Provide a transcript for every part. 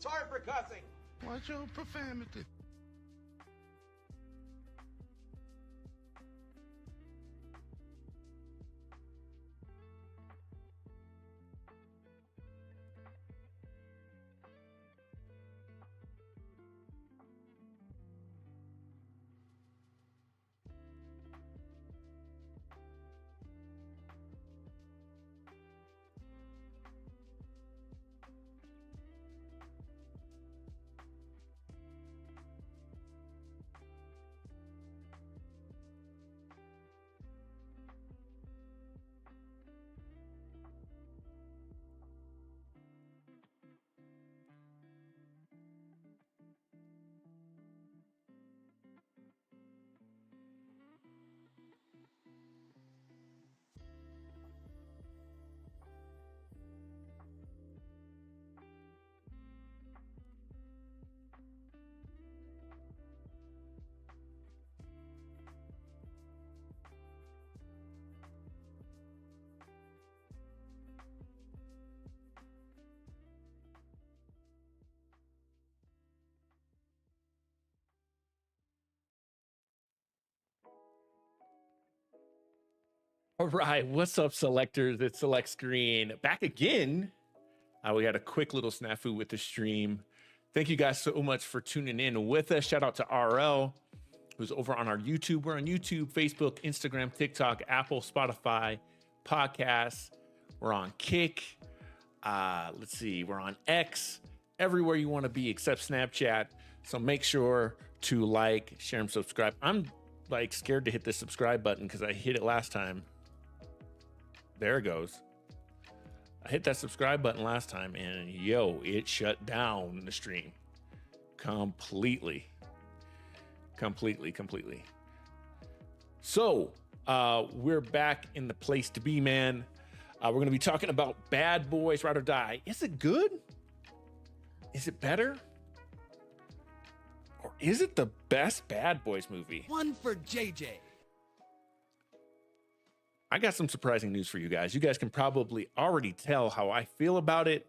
Sorry for cussing. Watch your profanity. All right, what's up, selectors? It's Select Screen back again. We had a quick little snafu with the stream. Thank you guys so much for tuning in with us. Shout out to RL, who's over on our YouTube. We're on YouTube, Facebook, Instagram, TikTok, Apple, Spotify, podcasts. We're on Kick. Let's see, we're on X, everywhere you want to be except Snapchat. So make sure to like, share, and subscribe. I'm like scared to hit the subscribe button because I hit it last time. There it goes. I hit that subscribe button last time and it shut down the stream completely. So we're back in the place to be, man. We're going to be talking about Bad Boys Ride or Die. Is it good? Is it better? Or is it the best Bad Boys movie? One for JJ. I got some surprising news for you guys. You guys can probably already tell how I feel about it.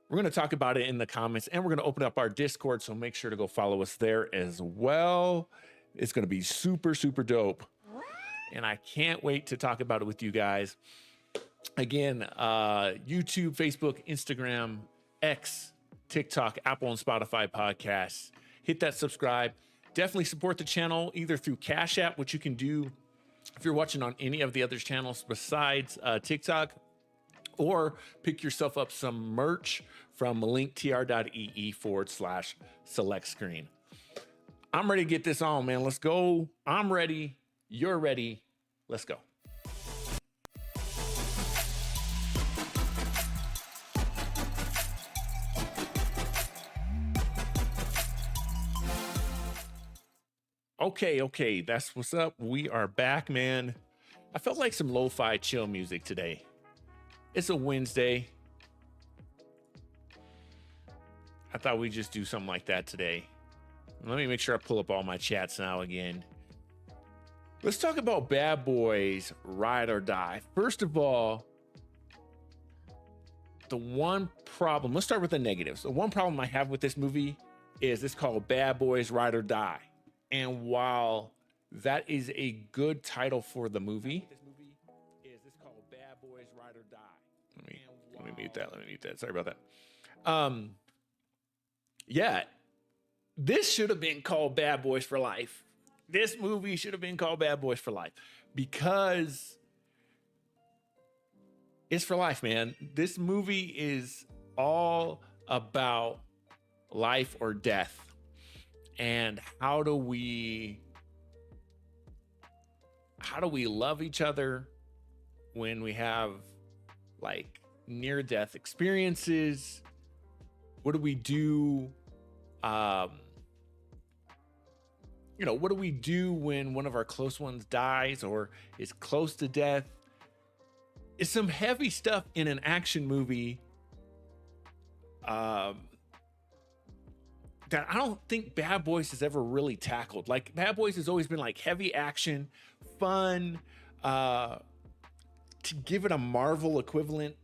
We're going to talk about it in the comments, and we're going to open up our Discord, so make sure to go follow us there as well. It's going to be super, super dope. And I can't wait to talk about it with you guys. Again, YouTube, Facebook, Instagram, X, TikTok, Apple, and Spotify podcasts. Hit that subscribe. Definitely support the channel either through Cash App, which you can do if you're watching on any of the other channels besides TikTok, or pick yourself up some merch from linktr.ee/select screen. I'm ready to get this on, man. Let's go. I'm ready. You're ready. Let's go. Okay, that's what's up. We are back, man. I felt like some lo-fi chill music today. It's a Wednesday. I thought we'd just do something like that today. Let me make sure I pull up all my chats now again. Let's talk about Bad Boys Ride or Die. First of all, the one problem, let's start with the negatives. The one problem I have with this movie is it's called Bad Boys Ride or Die. And while that is a good title for the movie, this movie is called Bad Boys Ride or Die. Let me mute that. Sorry about that. Yeah, this should have been called Bad Boys for Life. This movie should have been called Bad Boys for Life because it's for life, man. This movie is all about life or death. And how do we love each other when we have like near death experiences? What do we do? What do we do when one of our close ones dies or is close to death? It's some heavy stuff in an action movie that I don't think Bad Boys has ever really tackled. Like, Bad Boys has always been like heavy action, fun. To give it a Marvel equivalent,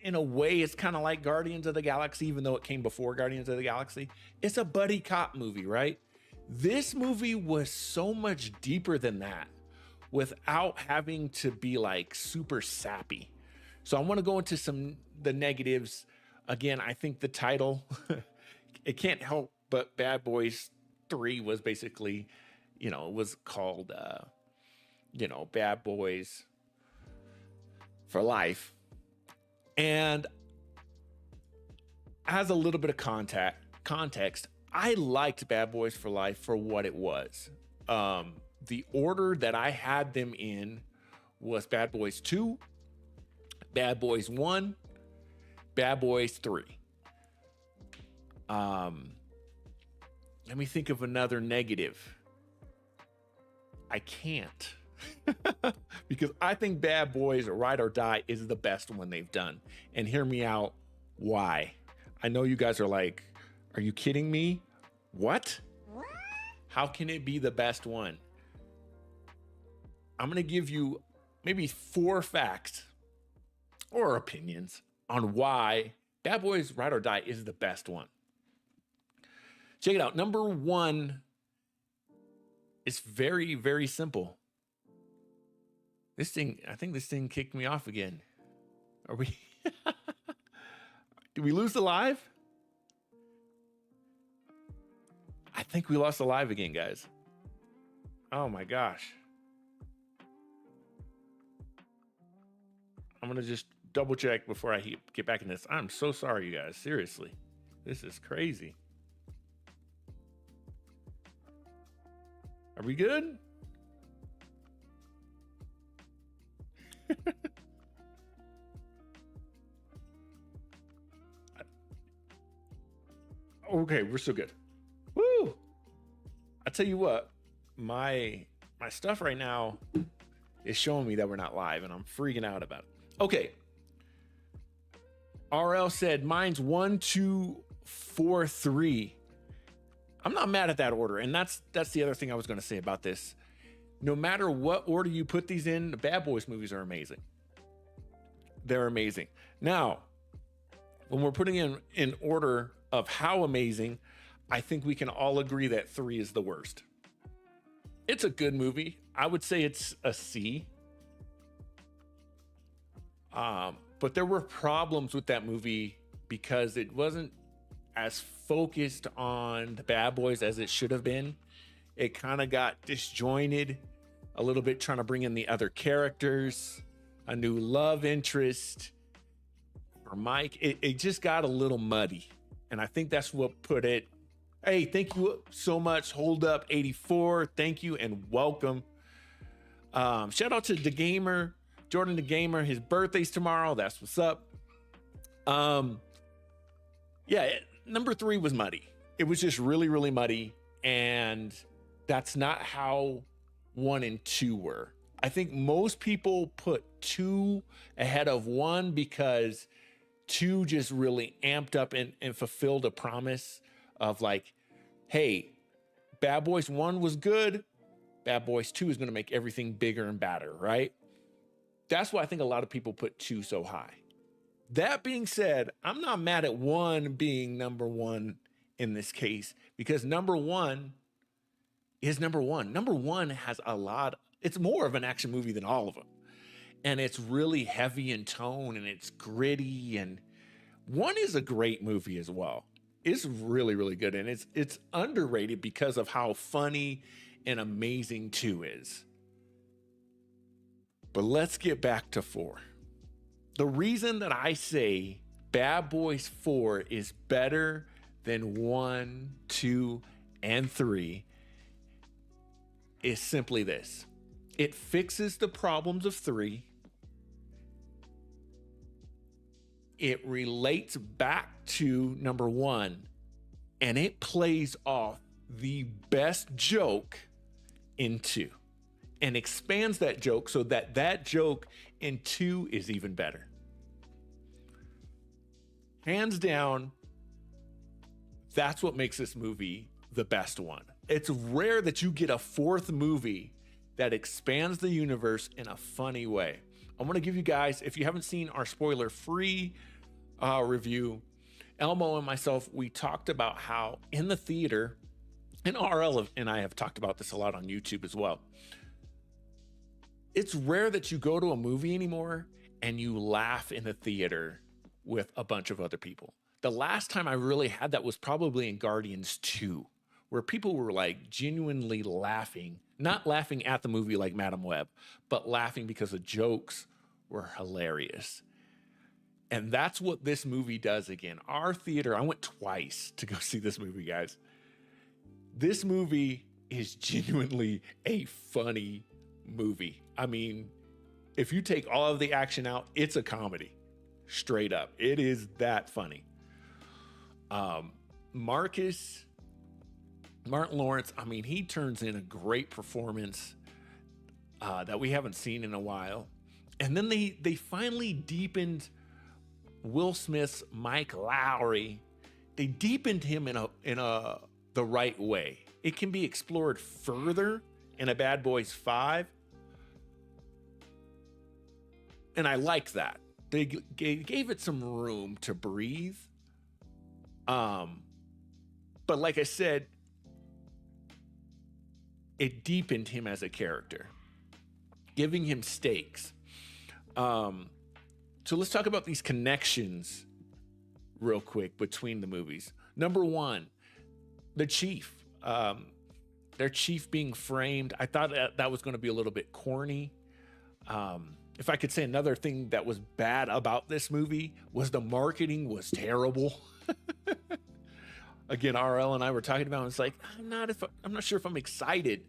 in a way, it's kind of like Guardians of the Galaxy, even though it came before Guardians of the Galaxy. It's a buddy cop movie, right? This movie was so much deeper than that without having to be like super sappy. So I want to go into the negatives. Again, I think the title, it can't help but Bad Boys 3 was basically, it was called, Bad Boys for Life. And as a little bit of context, I liked Bad Boys for Life for what it was. The order that I had them in was Bad Boys 2, Bad Boys 1, Bad Boys 3. Let me think of another negative. I can't. Because I think Bad Boys Ride or Die is the best one they've done. And hear me out, why? I know you guys are like, are you kidding me? What? How can it be the best one? I'm going to give you maybe 4 facts or opinions on why Bad Boys Ride or Die is the best one. Check it out. Number 1 is very, very simple. I think this thing kicked me off again. Are we? Did we lose the live? I think we lost the live again, guys. Oh my gosh. I'm going to just double check before I get back in this. I'm so sorry, you guys. Seriously. This is crazy. Are we good? Okay, we're so good. Woo! I tell you what, my stuff right now is showing me that we're not live, and I'm freaking out about it. Okay. RL said mine's 1, 2, 4, 3. I'm not mad at that order, and that's the other thing I was going to say about this. No matter what order you put these in, the Bad Boys movies are amazing. They're amazing. Now, when we're putting in order of how amazing, I think we can all agree that 3 is the worst. It's a good movie. I would say it's a C. But there were problems with that movie because it wasn't as focused on the Bad Boys as it should have been. It kind of got disjointed a little bit, trying to bring in the other characters, a new love interest for Mike. It just got a little muddy. And I think that's what put it. Hey, thank you so much. Hold Up 84. Thank you and welcome. Shout out to the gamer, Jordan the gamer. His birthday's tomorrow. That's what's up. Number 3 was muddy. It was just really, really muddy. And that's not how 1 and 2 were. I think most people put 2 ahead of 1 because 2 just really amped up and fulfilled a promise of like, hey, Bad Boys 1 was good. Bad Boys 2 is going to make everything bigger and badder, right? That's why I think a lot of people put 2 so high. That being said, I'm not mad at 1 being number 1 in this case because number 1 is number 1. Number 1 has it's more of an action movie than all of them. And it's really heavy in tone and it's gritty, and 1 is a great movie as well. It's really, really good. And it's underrated because of how funny and amazing 2 is. But let's get back to 4. The reason that I say Bad Boys 4 is better than 1, 2, and 3 is simply this. It fixes the problems of 3. It relates back to number 1, and it plays off the best joke in 2 and expands that joke so that joke in 2 is even better. Hands down, that's what makes this movie the best one. It's rare that you get a 4th movie that expands the universe in a funny way. I want to give you guys, if you haven't seen our spoiler-free review, Elmo and myself, we talked about how in the theater, and RL and I have talked about this a lot on YouTube as well. It's rare that you go to a movie anymore and you laugh in the theater with a bunch of other people. The last time I really had that was probably in Guardians 2, where people were like genuinely laughing, not laughing at the movie like Madam Web, but laughing because the jokes were hilarious. And that's what this movie does again. Our theater, I went twice to go see this movie, guys. This movie is genuinely a funny movie. I mean, if you take all of the action out, it's a comedy. Straight up. It is that funny. Martin Lawrence, I mean, he turns in a great performance that we haven't seen in a while. And then they finally deepened Will Smith's Mike Lowry. They deepened him in the right way. It can be explored further in a Bad Boys 5. And I like that. They gave it some room to breathe. But like I said, it deepened him as a character, giving him stakes. So let's talk about these connections real quick between the movies. Number one, the chief. Their chief being framed. I thought that was going to be a little bit corny. If I could say another thing that was bad about this movie was the marketing was terrible. Again, RL and I were talking about it. It's like, I'm not sure if I'm excited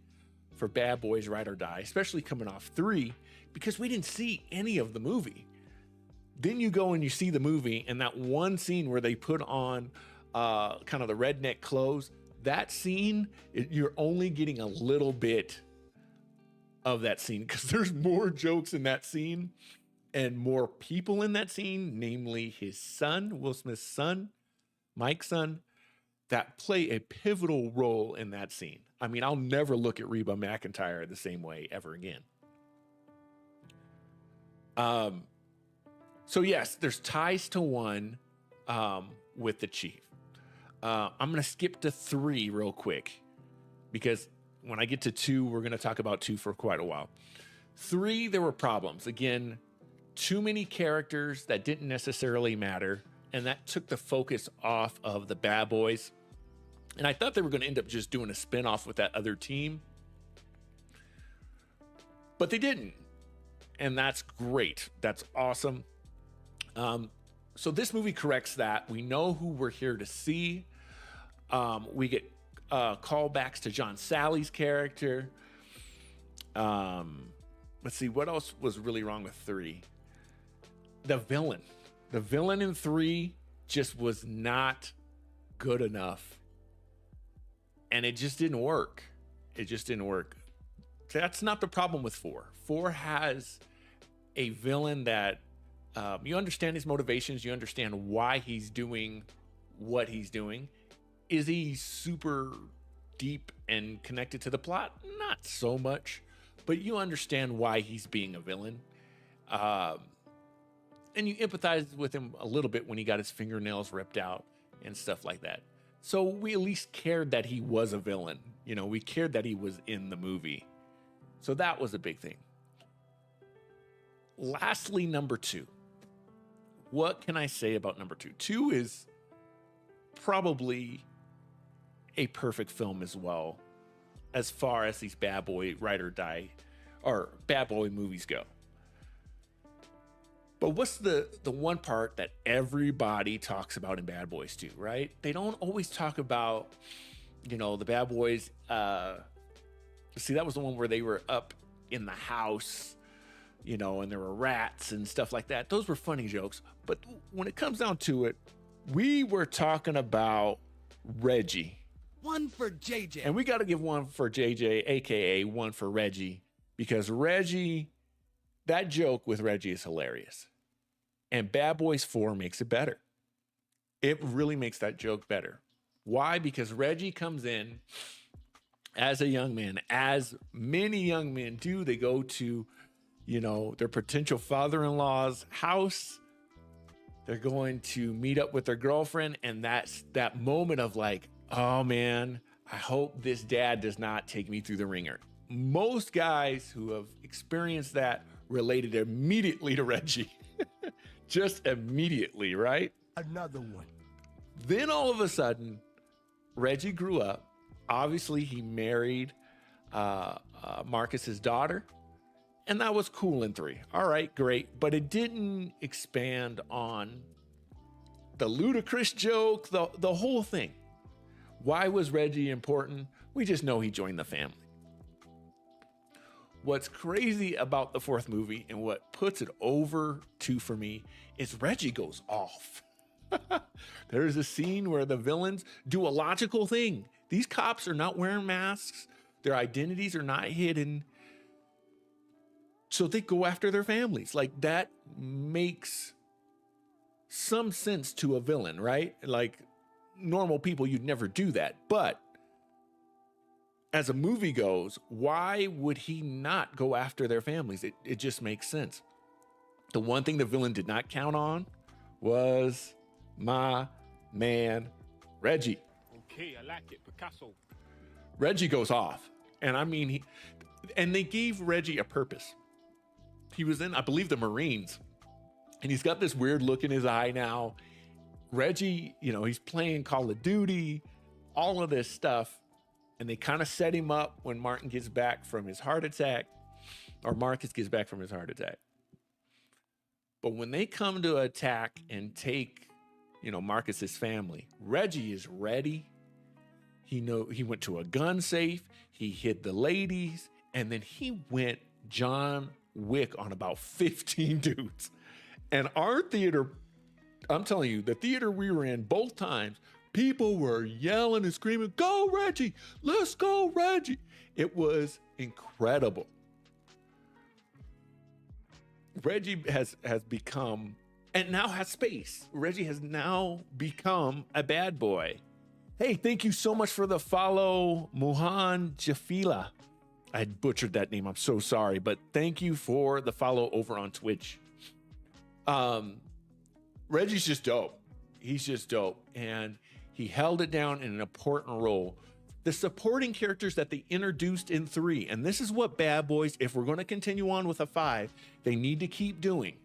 for Bad Boys Ride or Die, especially coming off 3, because we didn't see any of the movie. Then you go and you see the movie, and that one scene where they put on kind of the redneck clothes, that scene, you're only getting a little bit of that scene because there's more jokes in that scene and more people in that scene, namely his son, Will Smith's son, Mike's son, that play a pivotal role in that scene. I mean, I'll never look at Reba McEntire the same way ever again. So yes, there's ties to 1 with the chief. I'm going to skip to 3 real quick because when I get to 2, we're going to talk about 2 for quite a while. 3, there were problems. Again, too many characters that didn't necessarily matter, and that took the focus off of the Bad Boys. And I thought they were going to end up just doing a spinoff with that other team, but they didn't. And that's great. That's awesome. So this movie corrects that. We know who we're here to see. We get callbacks to John Sally's character. Let's see, what else was really wrong with 3? The villain. The villain in 3 just was not good enough. And it just didn't work. It just didn't work. That's not the problem with 4. 4 has a villain that you understand his motivations. You understand why he's doing what he's doing. Is he super deep and connected to the plot? Not so much, but you understand why he's being a villain. And you empathize with him a little bit when he got his fingernails ripped out and stuff like that. So we at least cared that he was a villain. You know, we cared that he was in the movie. So that was a big thing. Lastly, number 2. What can I say about number 2? 2 is probably a perfect film as well, as far as these Bad Boy Ride or Die or Bad Boy movies go. But what's the one part that everybody talks about in Bad Boys 2, right? They don't always talk about, you know, the Bad Boys. See, that was the one where they were up in the house, you know, and there were rats and stuff like that. Those were funny jokes. But when it comes down to it, we were talking about Reggie. One for JJ. And we got to give one for JJ, aka one for Reggie, because Reggie, that joke with Reggie is hilarious. And Bad Boys 4 makes it better. It really makes that joke better. Why? Because Reggie comes in as a young man, as many young men do. They go to their potential father-in-law's house. They're going to meet up with their girlfriend, and that's that moment of like, oh man, I hope this dad does not take me through the ringer. Most guys who have experienced that related immediately to Reggie. Just immediately, right? Another one. Then all of a sudden, Reggie grew up. Obviously, he married Marcus's daughter, and that was cool in 3. All right, great. But it didn't expand on the ludicrous joke, the whole thing. Why was Reggie important? We just know he joined the family. What's crazy about the 4th movie and what puts it over 2 for me is Reggie goes off. There's a scene where the villains do a logical thing. These cops are not wearing masks. Their identities are not hidden. So they go after their families. Like, that makes some sense to a villain, right? Like, normal people, you'd never do that. But as a movie goes, why would he not go after their families? It just makes sense. The one thing the villain did not count on was my man, Reggie. Okay, I like it. Picasso. Reggie goes off. And I mean, and they gave Reggie a purpose. He was in, I believe, the Marines. And he's got this weird look in his eye now. Reggie, he's playing Call of Duty, all of this stuff. And they kind of set him up when Martin gets back from his heart attack, or Marcus gets back from his heart attack. But when they come to attack and take, Marcus's family, Reggie is ready. He went to a gun safe. He hid the ladies, and then he went John Wick on about 15 dudes. And our theater, I'm telling you, the theater we were in both times, people were yelling and screaming, "Go, Reggie! Let's go, Reggie!" It was incredible. Reggie has become, and now has space. Reggie has now become a bad boy. Hey, thank you so much for the follow, Muhan Jafila. I butchered that name. I'm so sorry, but thank you for the follow over on Twitch. Reggie's just dope. He's just dope. And he held it down in an important role. The supporting characters that they introduced in 3, and this is what Bad Boys, if we're going to continue on with a 5, they need to keep doing.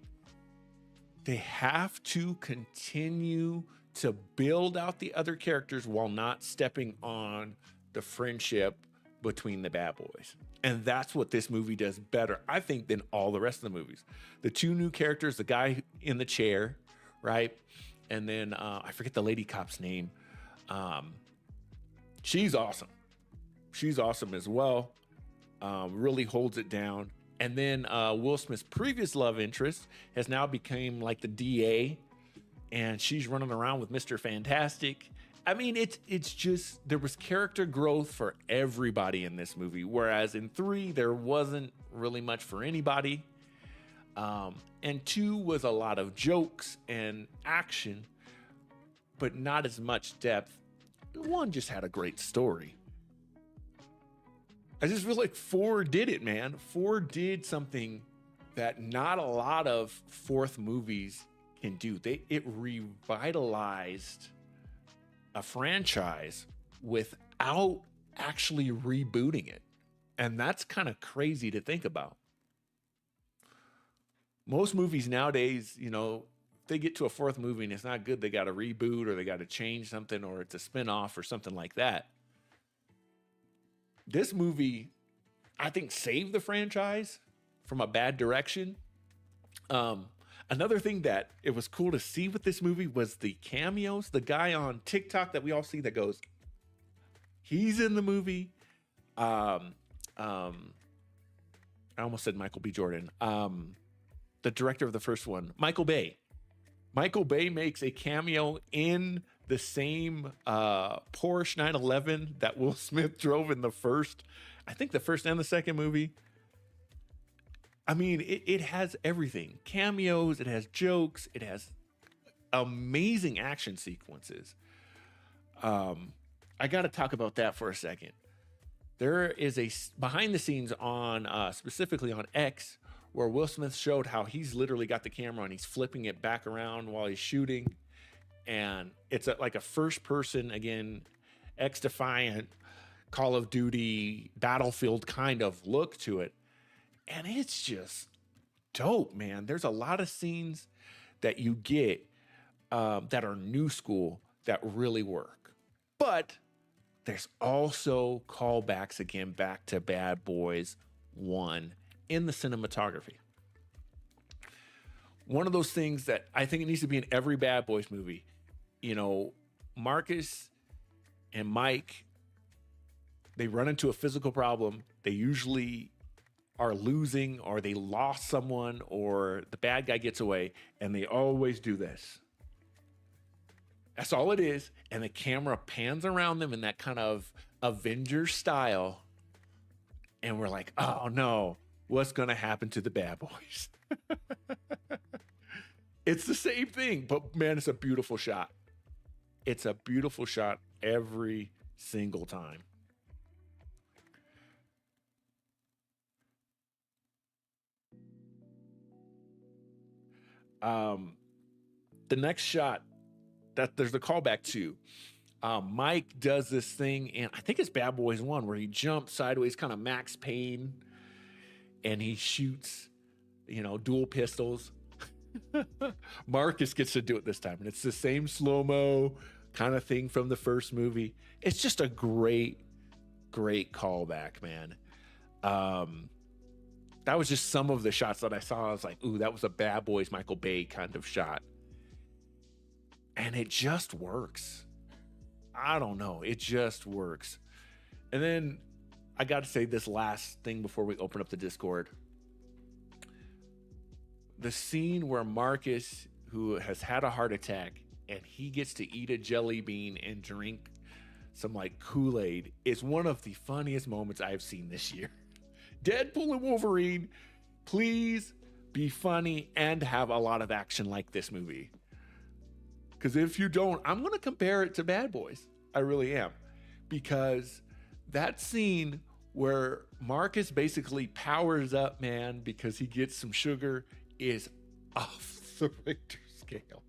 They have to continue to build out the other characters while not stepping on the friendship between the Bad Boys. And that's what this movie does better, I think, than all the rest of the movies. The 2 new characters, the guy in the chair, right? And then I forget the lady cop's name. She's awesome. She's awesome as well. Really holds it down. And then Will Smith's previous love interest has now become like the DA, and she's running around with Mr. Fantastic. I mean, it's just, there was character growth for everybody in this movie, whereas in 3 there wasn't really much for anybody. And 2 was a lot of jokes and action, but not as much depth. 1 just had a great story. I just feel like 4 did it, man. 4 did something that not a lot of 4th movies can do. It revitalized a franchise without actually rebooting it. And that's kind of crazy to think about. Most movies nowadays, if they get to a 4th movie and it's not good, they got to reboot or they got to change something, or it's a spinoff or something like that. This movie, I think, saved the franchise from a bad direction. Another thing that it was cool to see with this movie was the cameos. The guy on TikTok that we all see that goes, he's in the movie. I almost said Michael B. Jordan. The director of the first one, Michael Bay. Michael Bay makes a cameo in the same Porsche 911 that Will Smith drove in the first and the second movie. I mean, it has everything. Cameos, it has jokes, it has amazing action sequences. I got to talk about that for a second. There is a behind the scenes on, specifically on X, where Will Smith showed how he's literally got the camera and he's flipping it back around while he's shooting. And it's like a first person, again, X-Defiant, Call of Duty, Battlefield kind of look to it. And it's just dope, man. There's a lot of scenes that you get that are new school that really work. But there's also callbacks again back to Bad Boys 1 in the cinematography. One of those things that I think it needs to be in every Bad Boys movie. You know, Marcus and Mike, they run into a physical problem. They usually are losing, or they lost someone, or the bad guy gets away, and they always do this. That's all it is. And the camera pans around them in that kind of Avengers style. And we're like, oh no, what's going to happen to the Bad Boys? It's the same thing, but man, it's a beautiful shot. It's a beautiful shot every single time. The next shot that there's a callback to, Mike does this thing, and I think it's Bad Boys 1, where he jumps sideways, kind of Max Payne, and he shoots, you know, dual pistols. Marcus gets to do it this time, and it's the same slow-mo kind of thing from the first movie. It's just a great callback, man. That was just some of the shots that I saw. I was like, ooh, that was a Bad Boys Michael Bay kind of shot. And it just works. I don't know. It just works. And then I got to say this last thing before we open up the Discord. The scene where Marcus, who has had a heart attack, and he gets to eat a jelly bean and drink some like Kool-Aid is one of the funniest moments I've seen this year. Deadpool and Wolverine, please be funny and have a lot of action like this movie. Because if you don't, I'm going to compare it to Bad Boys. I really am. Because that scene where Marcus basically powers up, man, because he gets some sugar is off the Richter scale.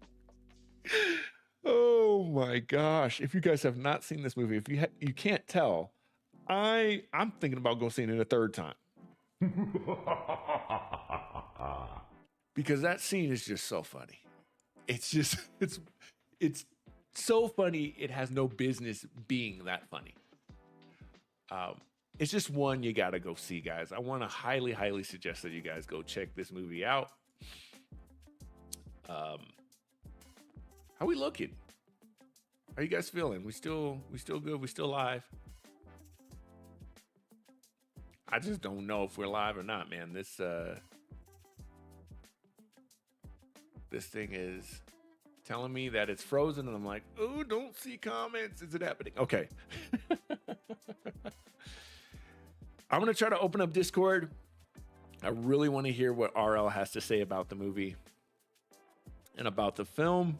Oh my gosh. If you guys have not seen this movie, if you can't tell, I'm thinking about going seeing it a third time. Because that scene is just so funny. It's just, it's so funny. It has no business being that funny. It's just one you got to go see, guys. I want to highly, highly suggest that you guys go check this movie out. How we looking? How you guys feeling? We still good? We still live? I just don't know if we're live or not, man. This thing is telling me that it's frozen, and I'm like, oh, don't see comments. Is it happening? Okay. I'm going to try to open up Discord. I really want to hear what RL has to say about the movie and about the film.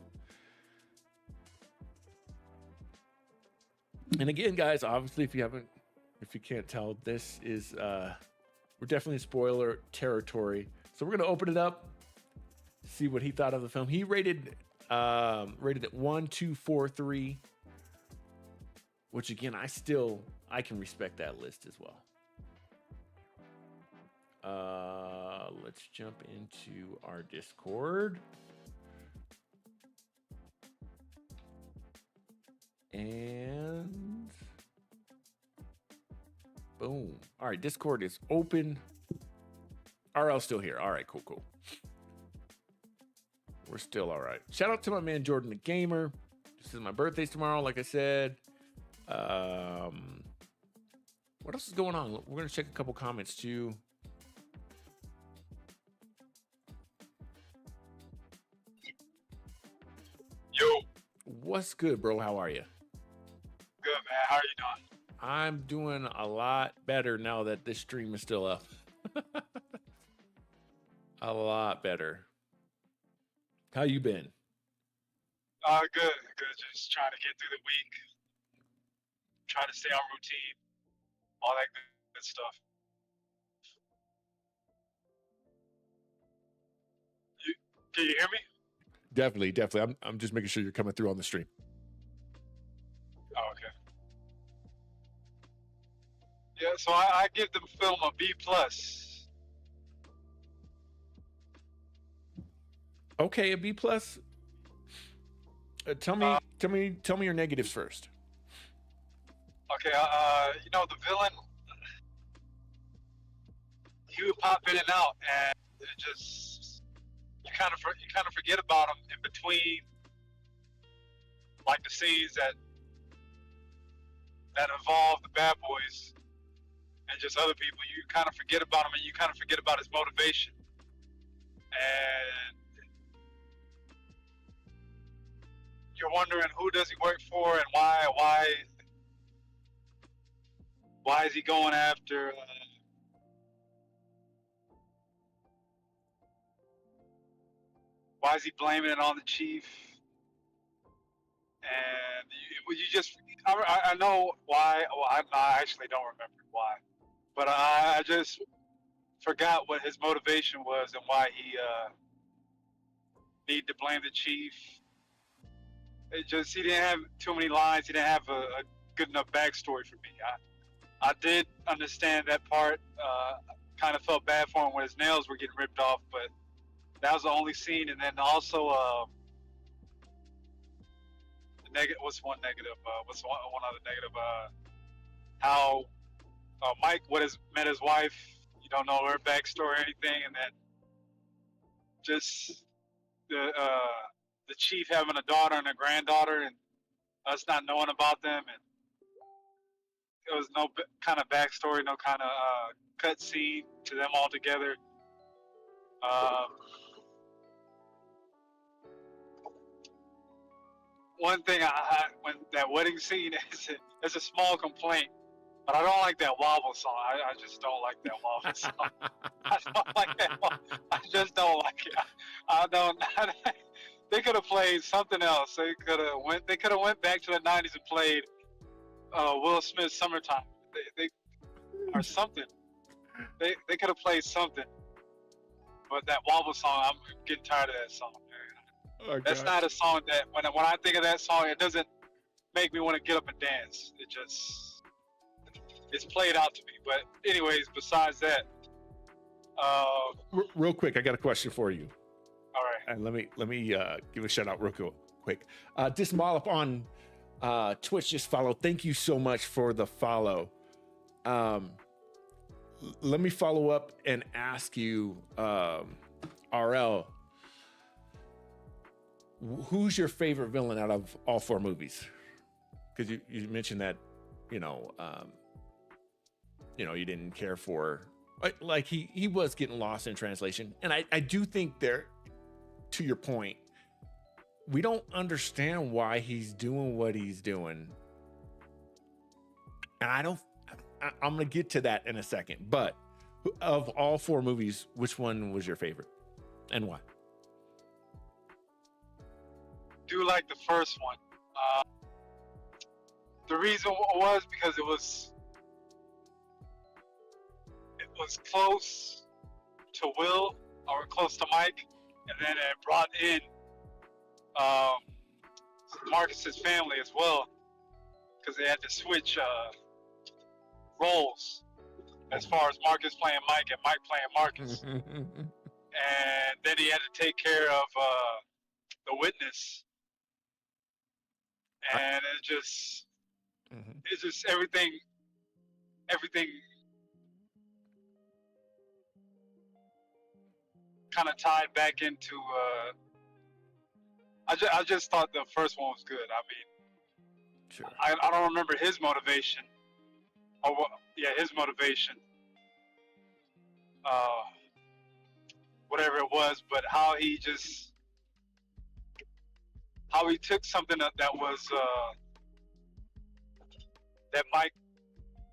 And again, guys, obviously, if you can't tell, this is, we're definitely in spoiler territory. So we're going to open it up, see what he thought of the film. He rated it 1, 2, 4, 3, which again, I can respect that list as well. Let's jump into our Discord. And boom. All right, Discord is open. RL's still here. All right, cool. We're still all right. Shout out to my man Jordan the Gamer. This is my birthday tomorrow, like I said. What else is going on? We're gonna check a couple comments too. Yo. What's good, bro? How are you? Good, man. How are you doing? I'm doing a lot better now that this stream is still up. A lot better. How you been? Good. Just trying to get through the week. Trying to stay on routine. All that good stuff. Can you hear me? Definitely. I'm just making sure you're coming through on the stream. Oh, okay. Yeah, so I give the film a B plus. Okay, a B plus. Tell me your negatives first. Okay, the villain, he would pop in and out, and it just you kind of forget about him in between, like the scenes that involve the bad boys and just other people. You kind of forget about him, and you kind of forget about his motivation, and you're wondering who does he work for and why is he going after why is he blaming it on the chief? And I know why. Well, I actually don't remember why, but I just forgot what his motivation was and why he needed to blame the chief. He didn't have too many lines. He didn't have a good enough backstory for me. I did understand that part. Kind of felt bad for him when his nails were getting ripped off, but that was the only scene. And then also, what's one negative? What's one other negative? How Mike met his wife. You don't know her backstory or anything, and then just the chief having a daughter and a granddaughter, and us not knowing about them, and there was no kind of backstory, no kind of cut scene to them all together. One thing when that wedding scene is a small complaint, but I don't like that wobble song. I just don't like that wobble song. I don't like that. I just don't like it. I don't. They could have played something else. They could have went back to the '90s and played Will Smith's "Summertime." They or something. They could have played something. But that wobble song, I'm getting tired of that song. Oh, that's not a song that when I think of that song, it doesn't make me want to get up and dance. It's played out to me. But anyways, besides that, real quick, I got a question for you. All right. And let me give a shout out real quick. Dismolop on Twitch just followed. Thank you so much for the follow. Let me follow up and ask you, RL, who's your favorite villain out of all four movies? Because you mentioned that, you didn't care for, like he was getting lost in translation. And I do think there, to your point, we don't understand why he's doing what he's doing. And I'm going to get to that in a second, but of all four movies, which one was your favorite and why? Do like the first one. The reason was because it was close to Will or close to Mike, and then it brought in Marcus's family as well, because they had to switch roles as far as Marcus playing Mike and Mike playing Marcus. And then he had to take care of the witness, and it's just everything kind of tied back into I just thought the first one was good. I mean, sure. I don't remember his motivation. His motivation. Whatever it was, but how he took something that was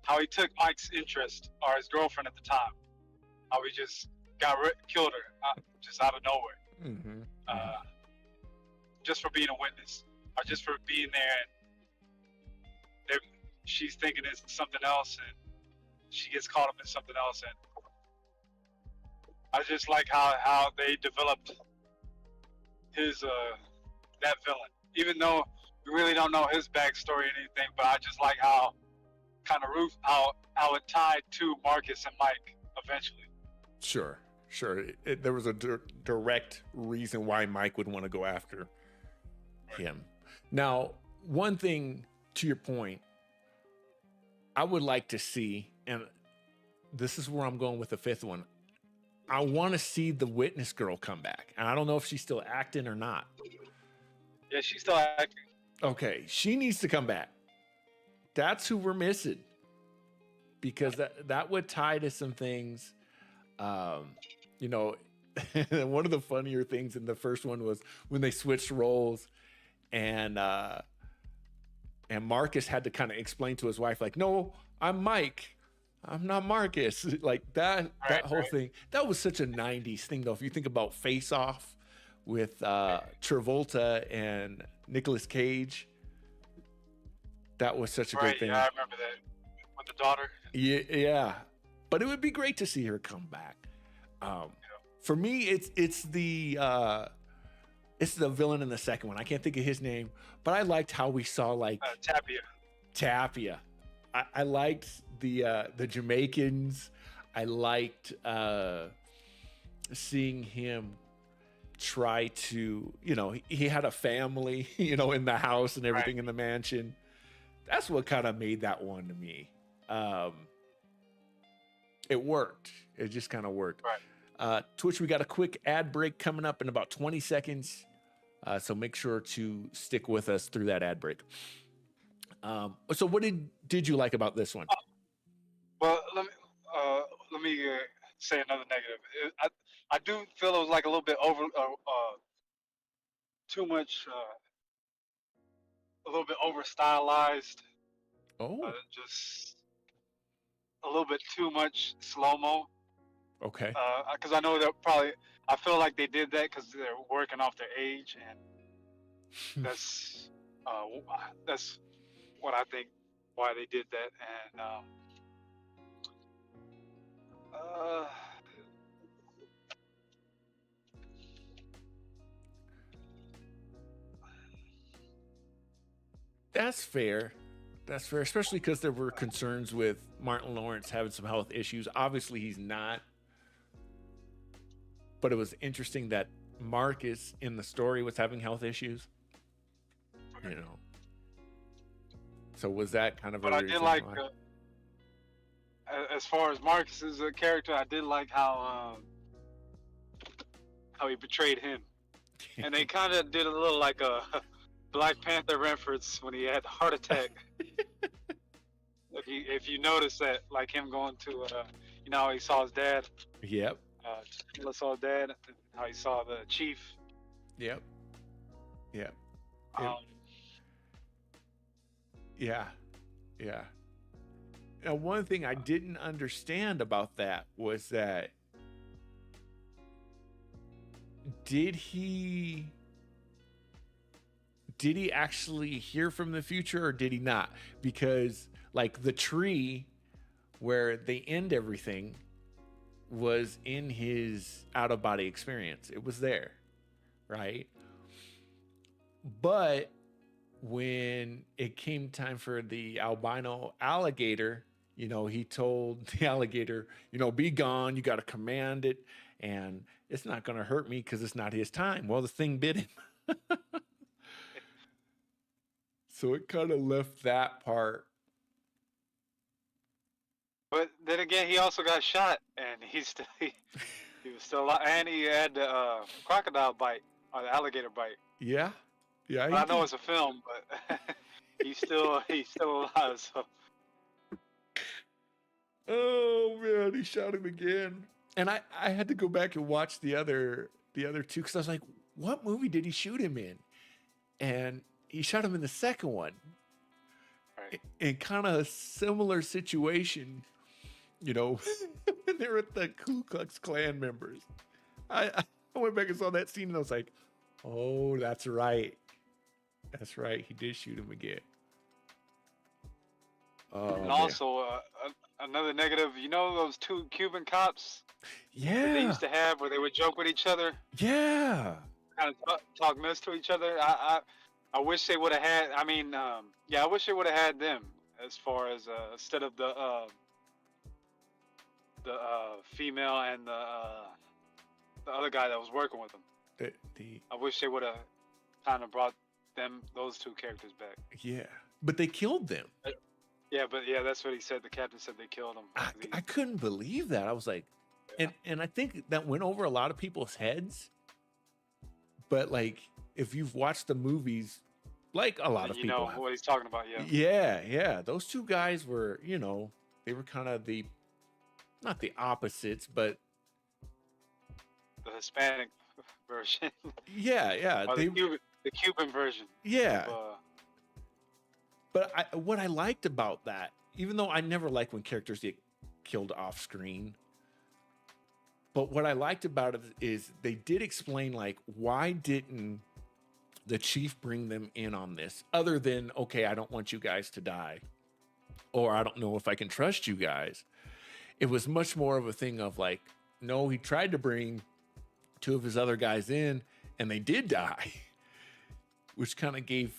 how he took Mike's interest, or his girlfriend at the time, how he just killed her just out of nowhere. Just for being a witness, or just for being there, and she's thinking it's something else, and she gets caught up in something else. And I just like how they developed his that villain, even though we really don't know his backstory or anything. But I just like how kind of how it tied to Marcus and Mike eventually. Sure. There was a direct reason why Mike would want to go after him. Now, one thing to your point, I would like to see, and this is where I'm going with the fifth one. I want to see the witness girl come back. And I don't know if she's still acting or not. Yeah, she's still acting. Okay, she needs to come back. That's who we're missing. Because that would tie to some things. You know, one of the funnier things in the first one was when they switched roles and Marcus had to kind of explain to his wife, like, no, I'm Mike. I'm not Marcus. Like that whole thing. That was such a 90s thing, though. If you think about Face Off with Travolta and Nicolas Cage, that was such a great thing. Yeah, I remember that with the daughter. Yeah. But it would be great to see her come back. For me, it's the villain in the second one. I can't think of his name, but I liked how we saw like Tapia. I liked the Jamaicans. I liked seeing him try to, you know, he had a family, you know, in the house and everything in the mansion. That's what kind of made that one to me. It worked. It just kind of worked. Twitch, we got a quick ad break coming up in about 20 seconds. So make sure to stick with us through that ad break. So what did you like about this one? Well, let me say another negative. I do feel it was like a little bit too much, a little bit over stylized. Just a little bit too much slow mo. Okay. Because I know I feel like they did that because they're working off their age, and that's what I think why they did that. And that's fair. That's fair, especially because there were concerns with Martin Lawrence having some health issues. Obviously, he's not. But it was interesting that Marcus in the story was having health issues. You know. So was that kind of but a I reason did like, why? As far as Marcus as a character, I did like how he betrayed him. And they kind of did a little like a Black Panther reference when he had the heart attack. If you notice that, like him going to, you know, how he saw his dad. Yep. He saw his dad. How he saw the chief. Yep. Yeah. Now, one thing I didn't understand about that was that did he actually hear from the future or did he not? Because like the tree where they end everything was in his out-of-body experience. It was there, right? But when it came time for the albino alligator, you know, he told the alligator, you know, be gone, you got to command it, and it's not going to hurt me because it's not his time. Well, the thing bit him. So it kind of left that part. But then again, he also got shot, and he was still alive, and he had the crocodile bite or the alligator bite. Yeah. I know it's a film, but he's still alive. So. Oh man, he shot him again, and I had to go back and watch the other two because I was like, what movie did he shoot him in? And he shot him in the second one. Right. In kind of a similar situation, you know, when they were at the Ku Klux Klan members. I went back and saw that scene and I was like, oh, that's right. That's right. He did shoot him again. Oh, and also, another negative, you know those two Cuban cops? Yeah. That they used to have where they would joke with each other? Yeah. kind of talk mess to each other. I wish they would have had. I mean, yeah, I wish they would have had them as far as instead of the female and the other guy that was working with them. I wish they would have kind of brought those two characters back. Yeah, but they killed them. Yeah, but yeah, that's what he said. The captain said they killed him. I couldn't believe that. I was like, and I think that went over a lot of people's heads. But like, if you've watched the movies, like a lot of people, know what he's talking about. Yeah. Yeah. Those two guys were, they were kind of not the opposites, but the Hispanic version. Yeah. Or the Cuban version. Yeah. Of, but what I liked about that, even though I never like when characters get killed off screen, but what I liked about it is they did explain, like, why didn't the chief bring them in on this other than, okay, I don't want you guys to die, or I don't know if I can trust you guys. It was much more of a thing of like, no, he tried to bring two of his other guys in and they did die, which kind of gave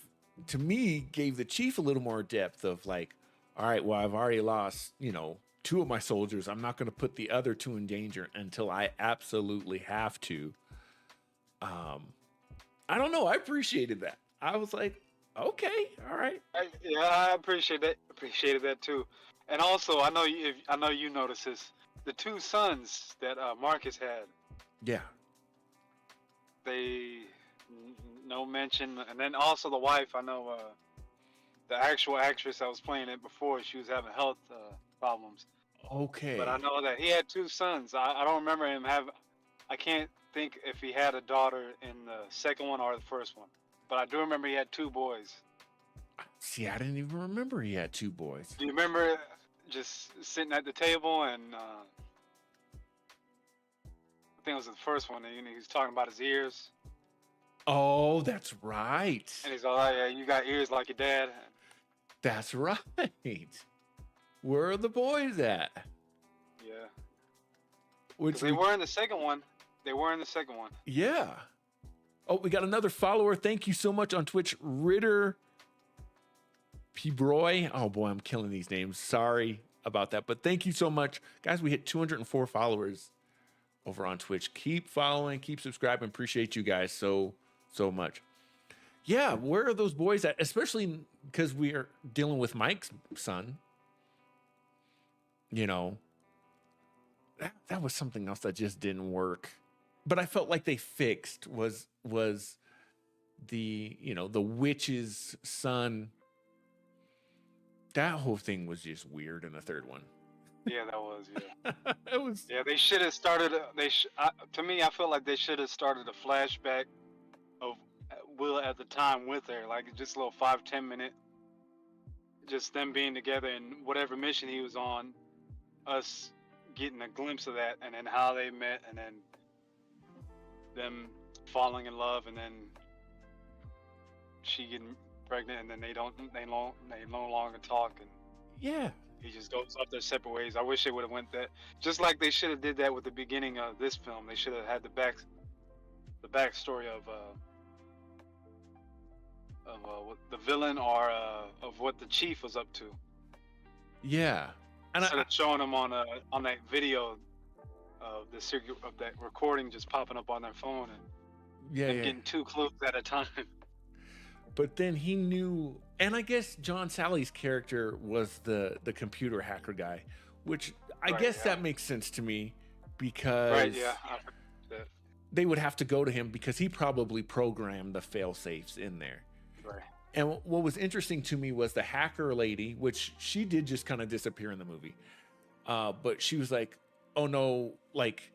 the chief a little more depth of like, all right, well, I've already lost, two of my soldiers. I'm not going to put the other two in danger until I absolutely have to. I don't know. I appreciated that. I was like, okay, all right. I appreciated that too. And also, I know you noticed this. The two sons that Marcus had. Yeah. They no mention, and then also the wife. I know the actual actress that was playing it before. She was having health problems. Okay. But I know that he had two sons. I don't remember him have. I can't think if he had a daughter in the second one or the first one. But I do remember he had two boys. See, I didn't even remember he had two boys. Do you remember just sitting at the table and I think it was the first one, and he was talking about his ears. Oh, that's right. And he's all, yeah, you got ears like your dad. That's right. Where are the boys at? Yeah. Which they were in the second one. Yeah. Oh, we got another follower. Thank you so much on Twitch, Ritter Pibroy. Oh boy, I'm killing these names. Sorry about that, but thank you so much, guys. We hit 204 followers over on Twitch. Keep following, keep subscribing. Appreciate you guys so much. Yeah, where are those boys at? Especially because we are dealing with Mike's son. That was something else that just didn't work. But I felt like they fixed was the the witch's son. That whole thing was just weird in the third one. Yeah, that was. Yeah, it was. Yeah, they should have started. To me, I felt like they should have started a flashback of Will at the time with her, like just a little 5-10 minute, just them being together and whatever mission he was on, us getting a glimpse of that, and then how they met, and then them falling in love, and then she getting pregnant, and then they no longer talk, and yeah, he just goes off their separate ways. I wish they would have went that, just like they should have did that with the beginning of this film. They should have had the backstory of the villain, or of what the chief was up to. Yeah, and instead of showing them on that video of the circuit of that recording just popping up on their phone and getting two clues at a time. But then he knew, and I guess John Sally's character was the computer hacker guy, which I guess that makes sense to me, because they would have to go to him because he probably programmed the fail safes in there. Right. And what was interesting to me was the hacker lady, which she did just kind of disappear in the movie. But she was like, oh no, like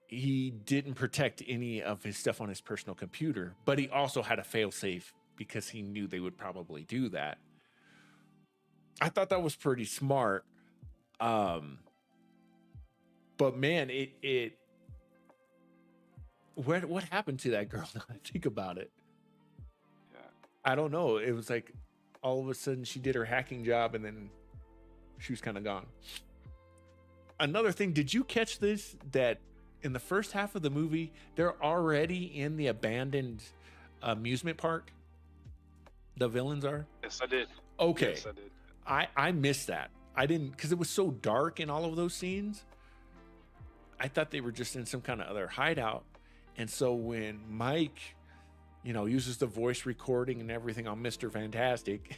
he didn't protect any of his stuff on his personal computer, but he also had a failsafe because he knew they would probably do that. I thought that was pretty smart. But man, what happened to that girl? Now I think about it. I don't know. It was like all of a sudden she did her hacking job and then she was kind of gone. Another thing, did you catch this? That in the first half of the movie, they're already in the abandoned amusement park. The villains are. Yes, I did. Okay. Yes, I did. I missed that. I didn't, because it was so dark in all of those scenes. I thought they were just in some kind of other hideout. And so when Mike, uses the voice recording and everything on Mr. Fantastic,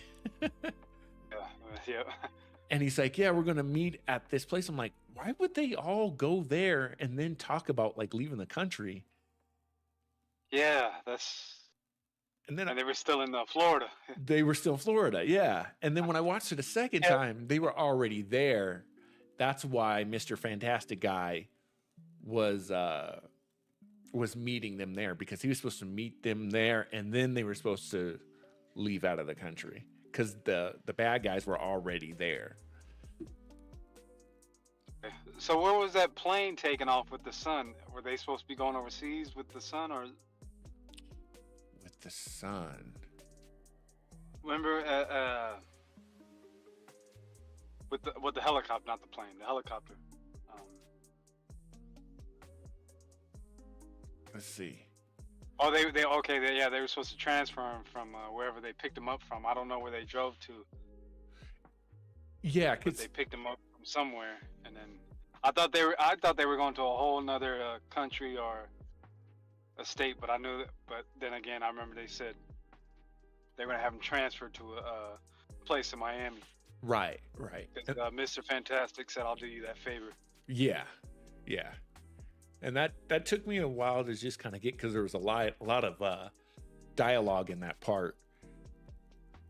Yeah. and he's like, yeah, we're going to meet at this place. I'm like, why would they all go there and then talk about like leaving the country? Yeah, And then and they were still in Florida. they were still in Florida. Yeah. And then when I watched it a second time, they were already there. That's why Mr. Fantastic guy was meeting them there, because he was supposed to meet them there. And then they were supposed to leave out of the country because the bad guys were already there. So where was that plane taking off with the son? Were they supposed to be going overseas with the son, or With the sun. remember with the helicopter, not the plane, the helicopter? Let's see. Oh, they were supposed to transfer him from wherever they picked him up from. I don't know where they drove to, Yeah, but because they picked him up from somewhere, and then I thought they were going to a whole nother country or a state, but but then again, I remember they said they're going to have him transferred to a place in Miami. right. Because Mr. Fantastic said, "I'll do you that favor." Yeah. And that took me a while to just kind of get, because there was a lot of dialogue in that part.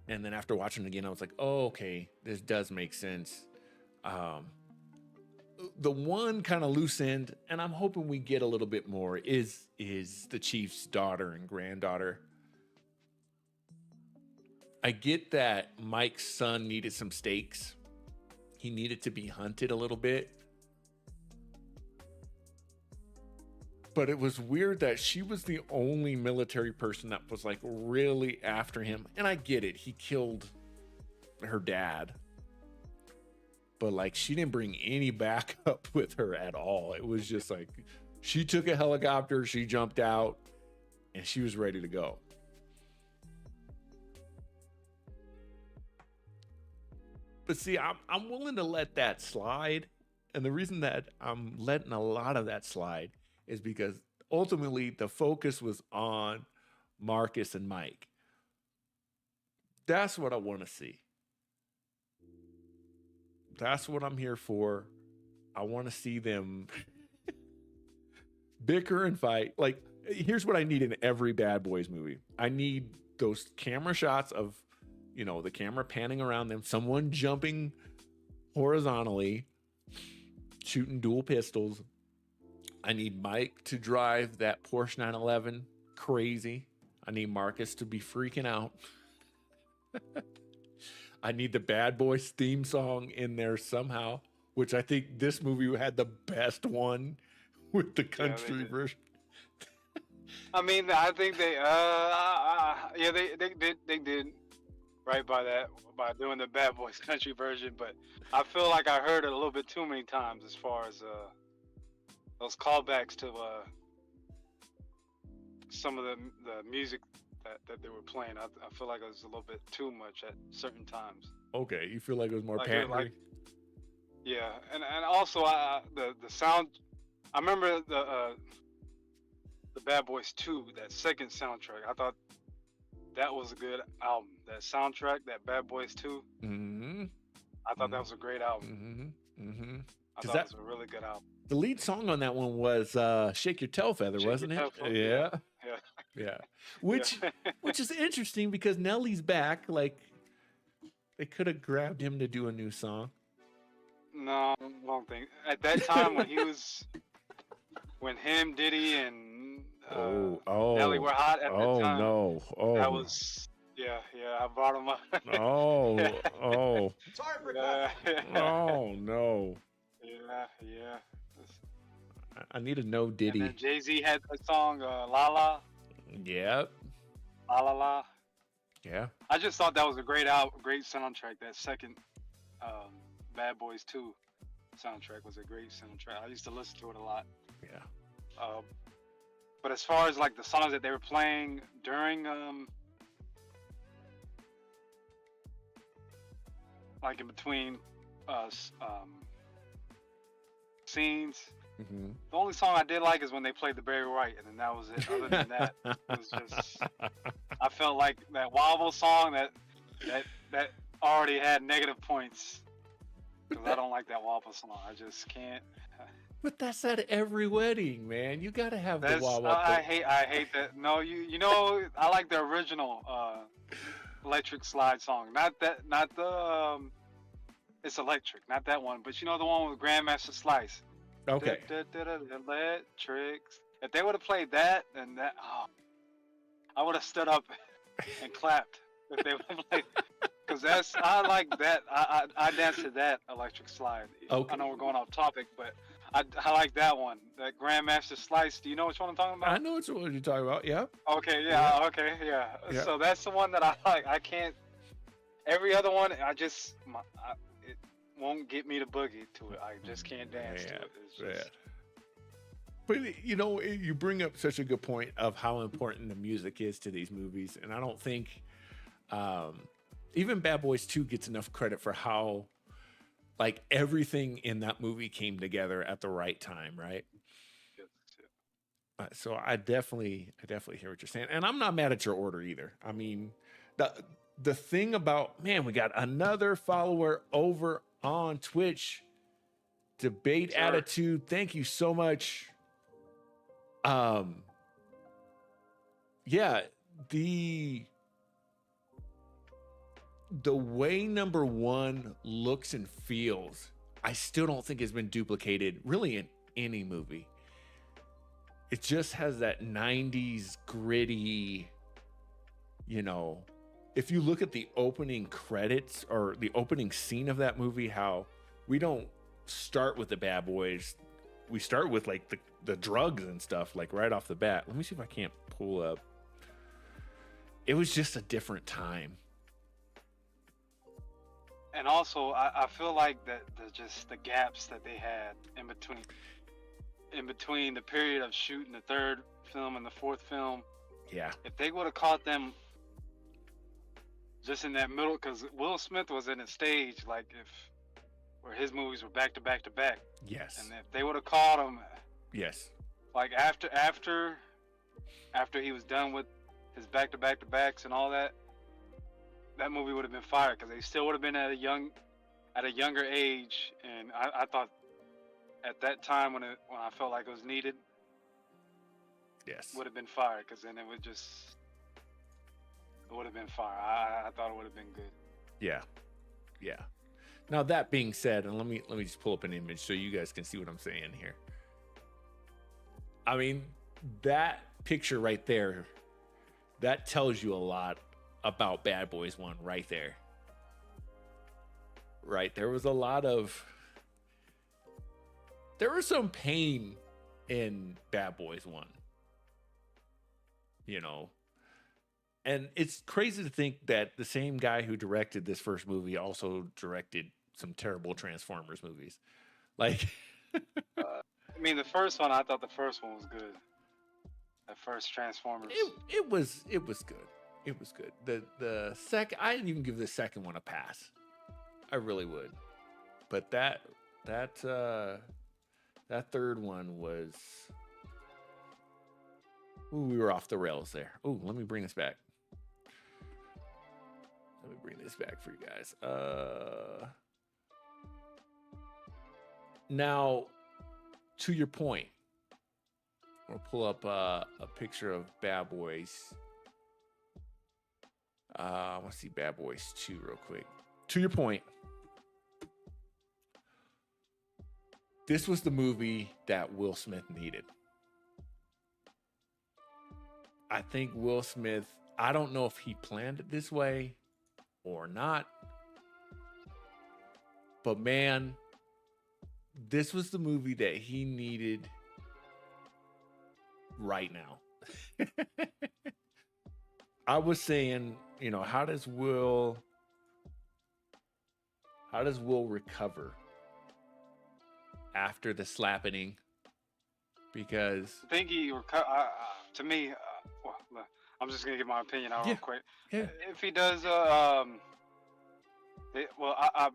And then after watching it again, I was like, oh, okay, this does make sense. The one kind of loose end, and I'm hoping we get a little bit more, is the chief's daughter and granddaughter. I get that Mike's son needed some stakes. He needed to be hunted a little bit. But it was weird that she was the only military person that was like really after him. And I get it. He killed her dad. But like, she didn't bring any backup with her at all. It was just like, she took a helicopter, she jumped out, and she was ready to go. But see, I'm willing to let that slide. And the reason that I'm letting a lot of that slide is because ultimately the focus was on Marcus and Mike. That's what I want to see. That's what I'm here for. I want to see them bicker and fight. Like, here's what I need in every Bad Boys movie. I need those camera shots of, the camera panning around them, someone jumping horizontally, shooting dual pistols. I need Mike to drive that Porsche 911 crazy. I need Marcus to be freaking out. I need the Bad Boys theme song in there somehow, which I think this movie had the best one with the country version. I mean, I think they did right by that, by doing the Bad Boys country version, but I feel like I heard it a little bit too many times as far as those callbacks to some of the music that they were playing. I feel like it was a little bit too much at certain times. Okay, you feel like it was more Like, pandering? Yeah, and also the sound. I remember the Bad Boys 2, that second soundtrack. I thought that was a good album. That soundtrack, that Bad Boys 2. Mm-hmm. I thought that was a great album. I thought it was a really good album. The lead song on that one was "Shake Your Tail Feather," wasn't it? Yeah. Yeah. Which is interesting because Nelly's back. Like, they could have grabbed him to do a new song. No, I don't think. At that time when him, Diddy, and Nelly were hot at that time. That was, I brought him up. Sorry for Oh no. Yeah. I need to know Diddy. And then Jay-Z had that song, La La. Yep. La La La. Yeah. I just thought that was a great album, great soundtrack. That second Bad Boys 2 soundtrack was a great soundtrack. I used to listen to it a lot. Yeah. But as far as like the songs that they were playing during like in between scenes, the only song I did like is when they played the Barry White, and then that was it. Other than that, it was just, I felt like that Wobble song that already had negative points, because I don't like that Wobble song. I just can't. But that's at every wedding, man. You gotta have the That's, wobble. I hate that. No, you know, I like the original Electric Slide song. Not the it's electric, not that one. But you know the one with Grandmaster Slice. Okay. Electric. If they would have played that, then that, I would have stood up and clapped. If they would have played, because I like that. I dance to that Electric Slide. Okay. I know we're going off topic, but I like that one. That Grandmaster Slice. Do you know which one I'm talking about? I know what you're talking about. Yeah. Okay, yeah. So that's the one that I like. I can't. Every other one, it won't get me to boogie to it. I just can't dance to it. It's just, But you know, you bring up such a good point of how important the music is to these movies, and I don't think even Bad Boys 2 gets enough credit for how like everything in that movie came together at the right time, right? So I definitely hear what you're saying, and I'm not mad at your order either. I mean, the thing about, man, we got another follower over on Twitch. Debate Attitude, thank you so much. Yeah, the way number one looks and feels, I still don't think has been duplicated really in any movie. It just has that 90s gritty, you know, if you look at the opening credits or the opening scene of that movie, how we don't start with the bad boys. We start with like the drugs and stuff, like right off the bat. Let me see if I can't pull up. It was just a different time. And also, I feel like that just the gaps that they had in between the period of shooting the third film and the fourth film. Yeah. If they would have caught them just in that middle, because Will Smith was in a stage like where his movies were back to back to back. Yes. And if they would have caught him, yes, like after he was done with his back to back to backs and all that, that movie would have been fire, because they still would have been at a younger age, and I thought at that time when I felt like it was needed, yes, would have been fire, because then it would have been fire. I thought it would have been good. Yeah. Now that being said, and let me just pull up an image so you guys can see what I'm saying here. I mean, that picture right there, that tells you a lot about Bad Boys 1 right there. Right? There was some pain in Bad Boys 1. You know, and it's crazy to think that the same guy who directed this first movie also directed some terrible Transformers movies. Like, I mean, the first one, I thought the first one was good. The first Transformers. It was good. It was good. The second, I didn't even give the second one a pass. I really would. But that third one was, ooh, we were off the rails there. Ooh, let me bring this back. Let me bring this back for you guys. Now, to your point, we'll pull up a picture of Bad Boys. I want to see Bad Boys 2 real quick. To your point, this was the movie that Will Smith needed. I think Will Smith, I don't know if he planned it this way or not, but man, this was the movie that he needed right now. I was saying, you know, how does Will recover after the slappening, because I think to me, well, I'm just gonna give my opinion out Yeah. real quick. Yeah. If he does, I've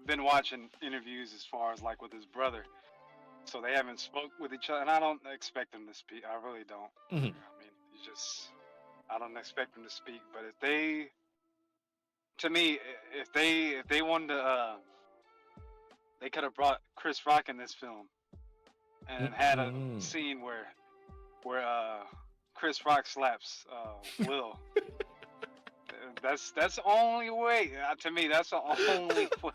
been watching interviews as far as like with his brother, so they haven't spoke with each other, and I don't expect him to speak. I really don't. Mhm. I mean, I don't expect him to speak. But if they, to me, if they wanted to, they could have brought Chris Rock in this film and had a Mm. scene where Chris Rock slaps Will. That's the only way. To me, that's the only way.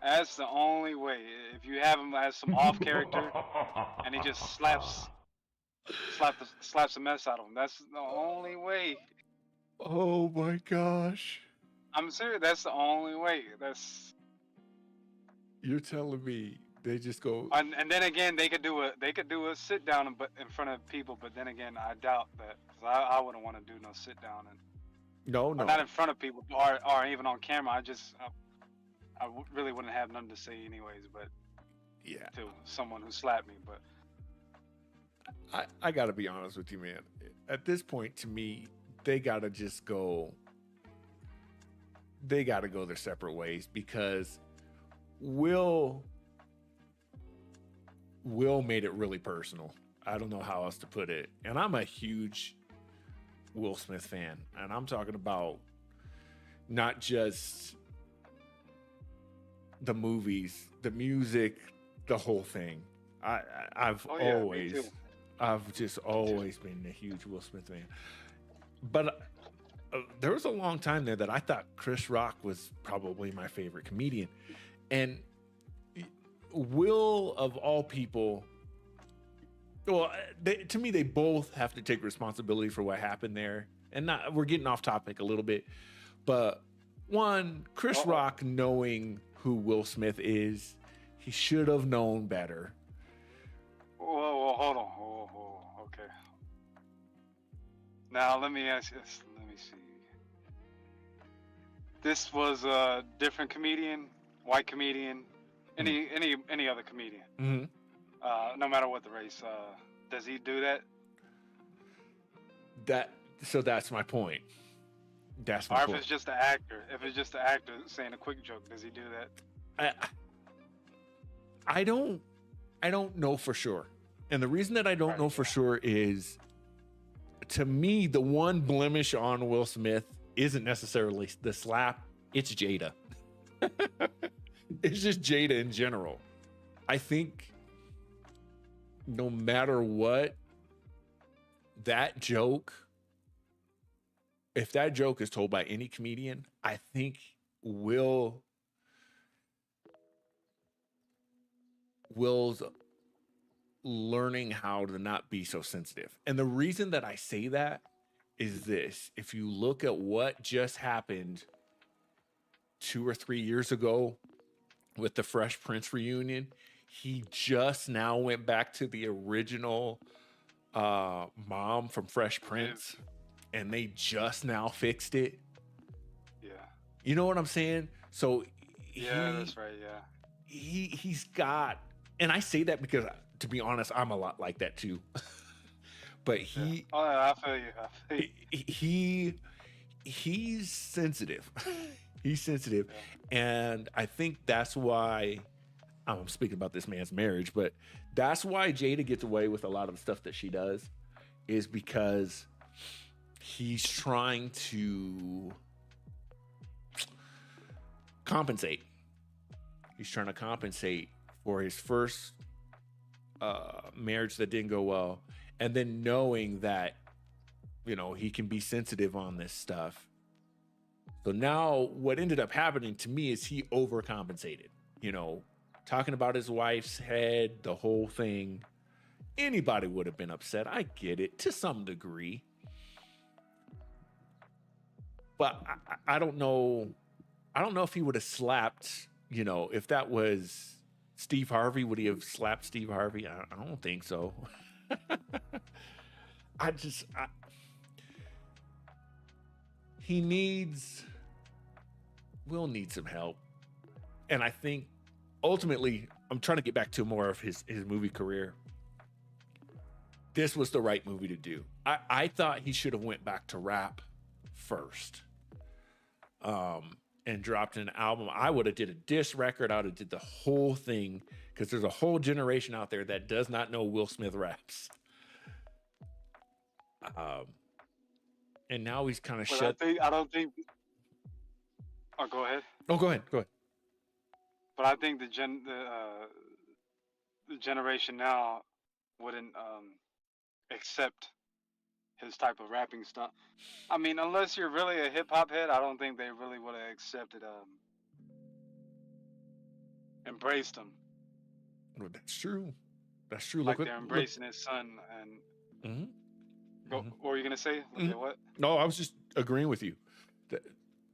That's the only way. If you have him as some off character and he just slaps the mess out of him, that's the only way. Oh my gosh. I'm serious. That's the only way. You're telling me they just go And then again, they could do a sit down in front of people. But then again, I doubt that. 'Cause I wouldn't want to do no sit down and no. or not in front of people or even on camera. I really wouldn't have nothing to say anyways. But Yeah. to someone who slapped me, but I gotta be honest with you, man. At this point, to me, they gotta go their separate ways, because Will made it really personal. I don't know how else to put it. And I'm a huge Will Smith fan. And I'm talking about not just the movies, the music, the whole thing. I've Oh, yeah, me too. I've just always been a huge Will Smith fan. But there was a long time there that I thought Chris Rock was probably my favorite comedian. And Will, of all people, well, to me, they both have to take responsibility for what happened there. And we're getting off topic a little bit, but one, Chris Rock, knowing who Will Smith is, he should have known better. Whoa, hold on. Okay. Now let me ask you this. Let me see. This was a different comedian, white comedian, any other comedian. Mm-hmm. No matter what the race. Does he do that? So that's my point. That's my Or if point. it's just an actor, saying a quick joke, does he do that? I don't know for sure. And the reason that I don't know for sure is, to me, the one blemish on Will Smith isn't necessarily the slap, it's Jada. It's just Jada in general. I think no matter what, that joke, if that joke is told by any comedian, I think Will's learning how to not be so sensitive. And the reason that I say that is this: if you look at what just happened 2 or 3 years ago with the Fresh Prince reunion, he just now went back to the original mom from Fresh Prince, and they just now fixed it. Yeah. You know what I'm saying? So Yeah, that's right. Yeah. he's got, and I say that because, to be honest, I'm a lot like that too. But Oh, yeah, I feel you. he's sensitive. He's sensitive. And I think that's why I'm speaking about this man's marriage, but that's why Jada gets away with a lot of the stuff that she does, is because he's trying to compensate. He's trying to compensate for his first marriage that didn't go well, and then knowing that, you know, he can be sensitive on this stuff. So now what ended up happening to me is he overcompensated, you know, talking about his wife's head, the whole thing. Anybody would have been upset. I get it to some degree. But I don't know. I don't know if he would have slapped, you know, if that was Steve Harvey, would he have slapped Steve Harvey? I don't think so. Will need some help. And I think ultimately, I'm trying to get back to more of his movie career. this was the right movie to do. I thought he should have went back to rap first, and dropped an album. I would have did a diss record. I would have did the whole thing, because there's a whole generation out there that does not know Will Smith raps. And now he's kind of shut. I don't think. Oh, go ahead. Oh, go ahead. Go ahead. But I think the generation now wouldn't accept his type of rapping stuff. I mean, unless you're really a hip hop head, I don't think they really would have accepted, embraced him. Well, that's true. That's true. Like they're embracing his son. And what were you gonna say? What? No, I was just agreeing with you.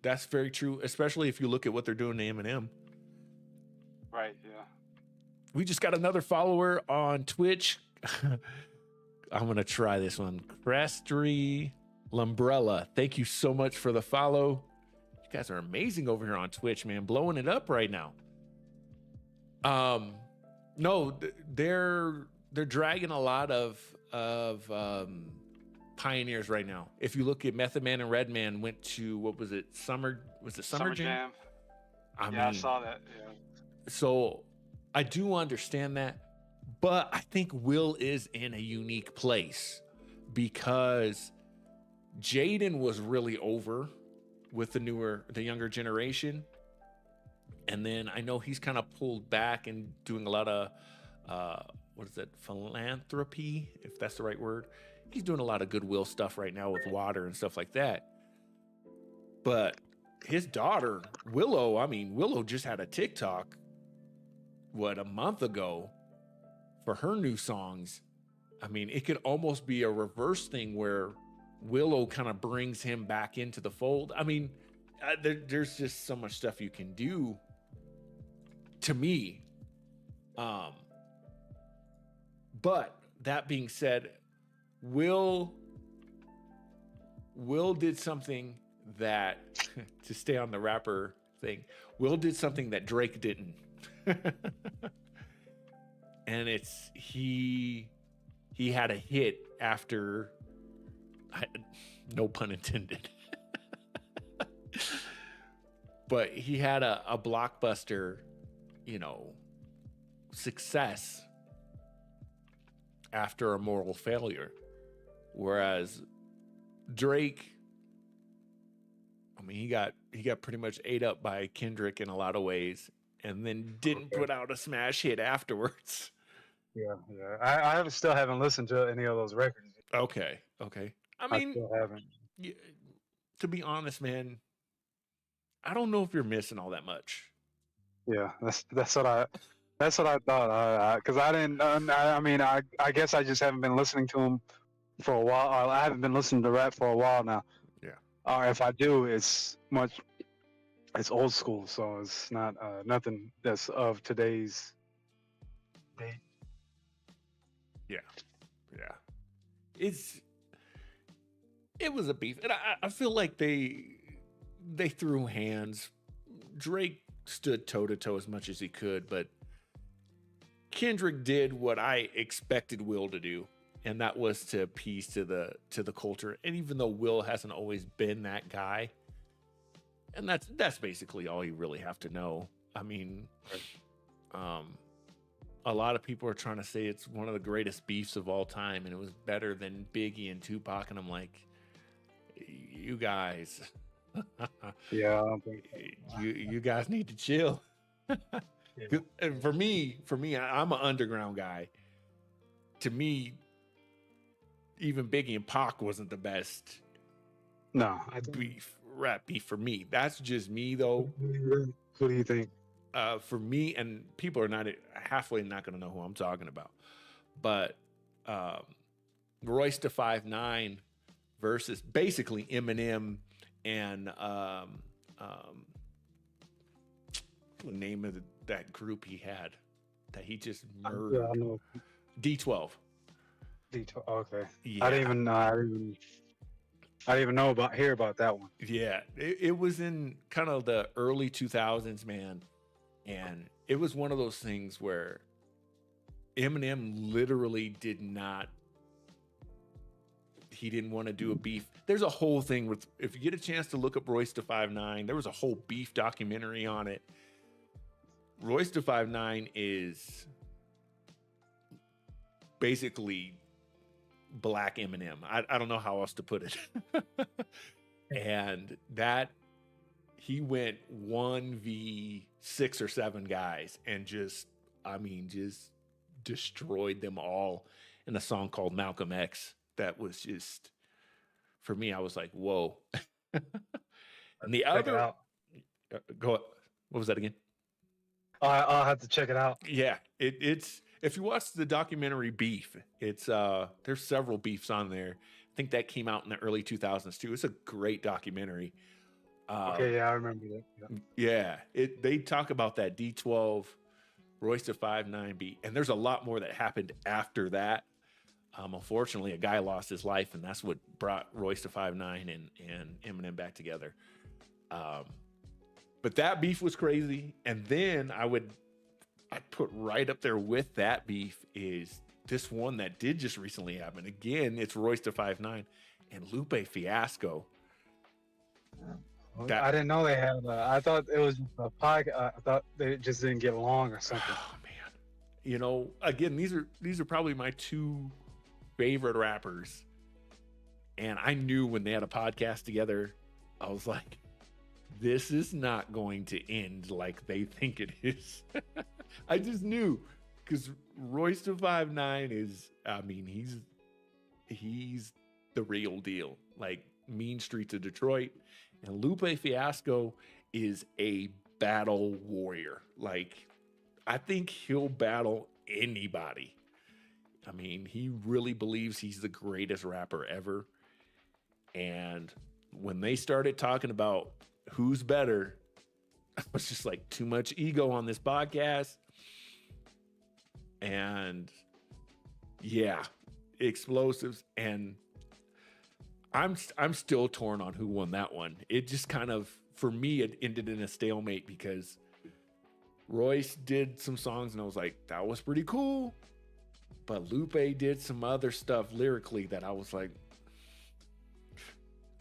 That's very true, especially if you look at what they're doing to Eminem. Right. Yeah. We just got another follower on Twitch. I'm going to try this one. Crestry Lumbrella. Thank you so much for the follow. You guys are amazing over here on Twitch, man. Blowing it up right now. No, they're dragging a lot of pioneers right now. If you look at Method Man and Redman went to, what was it? Summer Jam? I saw that. Yeah. So I do understand that, but I think Will is in a unique place because Jaden was really over with the younger generation. And then I know he's kind of pulled back and doing a lot of, philanthropy, if that's the right word. He's doing a lot of goodwill stuff right now with water and stuff like that. But his daughter, Willow just had a TikTok, a month ago for her new songs. I mean, it could almost be a reverse thing where Willow kind of brings him back into the fold. I mean, there's just so much stuff you can do to me. But that being said, Will did something that, to stay on the rapper thing, Will did something that Drake didn't. And he had a hit after, no pun intended, but he had a blockbuster, success after a moral failure. Whereas Drake, he got pretty much ate up by Kendrick in a lot of ways, and then didn't put out a smash hit afterwards. Yeah. I still haven't listened to any of those records. Okay. I still haven't. To be honest, man, I don't know if you're missing all that much. Yeah, that's what I thought. Because I didn't. I guess I just haven't been listening to him for a while. I haven't been listening to rap for a while now. Yeah. Or if I do, it's old school, so it's not nothing that's of today's date. Yeah. It was a beef, and I feel like they threw hands. Drake stood toe to toe as much as he could, but Kendrick did what I expected Will to do, and that was to appease to the culture. And even though Will hasn't always been that guy, and that's basically all you really have to know. I mean, a lot of people are trying to say it's one of the greatest beefs of all time, and it was better than Biggie and Tupac, and I'm like, you guys, yeah, I don't think you guys need to chill. Yeah. And for me, I'm an underground guy. To me, even Biggie and Pac wasn't the best. No, rap beef for me. That's just me, though. What do you think? For me, and people are not halfway not going to know who I'm talking about, but Royce da 5'9" versus basically Eminem and the name of that group he had that he just murdered. Yeah, I know. D12. D12. Okay. Yeah. I didn't even hear about that one. Yeah, it was in kind of the early 2000s, man. And it was one of those things where Eminem literally did not he didn't want to do a beef. There's a whole thing with, if you get a chance to look up Royce da 5'9", there was a whole beef documentary on it. Royce da 5'9" is basically black Eminem. I don't know how else to put it. And that he went 1v6 or 7 guys and just destroyed them all in a song called Malcolm X. That was just, for me, I was like, whoa. And the other, go, what was that again? I'll have to check it out. Yeah, it's, if you watch the documentary Beef, it's there's several beefs on there. I think that came out in the early 2000s too. It's a great documentary. Okay, yeah, I remember that. Yeah, they talk about that D12 Royce da 5'9" beat, and there's a lot more that happened after that. Unfortunately, a guy lost his life, and that's what brought Royce da 5'9" and Eminem back together. But that beef was crazy. And then I'd put right up there with that beef is this one that did just recently happen. Again, it's Royce da 5'9" and Lupe Fiasco. I didn't know they had. I thought it was a podcast. I thought they just didn't get along or something. Oh man, you know, again, these are probably my 2 favorite rappers, and I knew when they had a podcast together, I was like, this is not going to end like they think it is. I just knew, because Royce da 5'9" is, I mean, he's the real deal, like mean streets of Detroit. And Lupe Fiasco is a battle warrior. Like, I think he'll battle anybody. I mean, he really believes he's the greatest rapper ever. And when they started talking about who's better, I was just like, too much ego on this podcast. And yeah, explosives. And I'm still torn on who won that one. It just kind of, for me, it ended in a stalemate because Royce did some songs and I was like, that was pretty cool. But Lupe did some other stuff lyrically that I was like,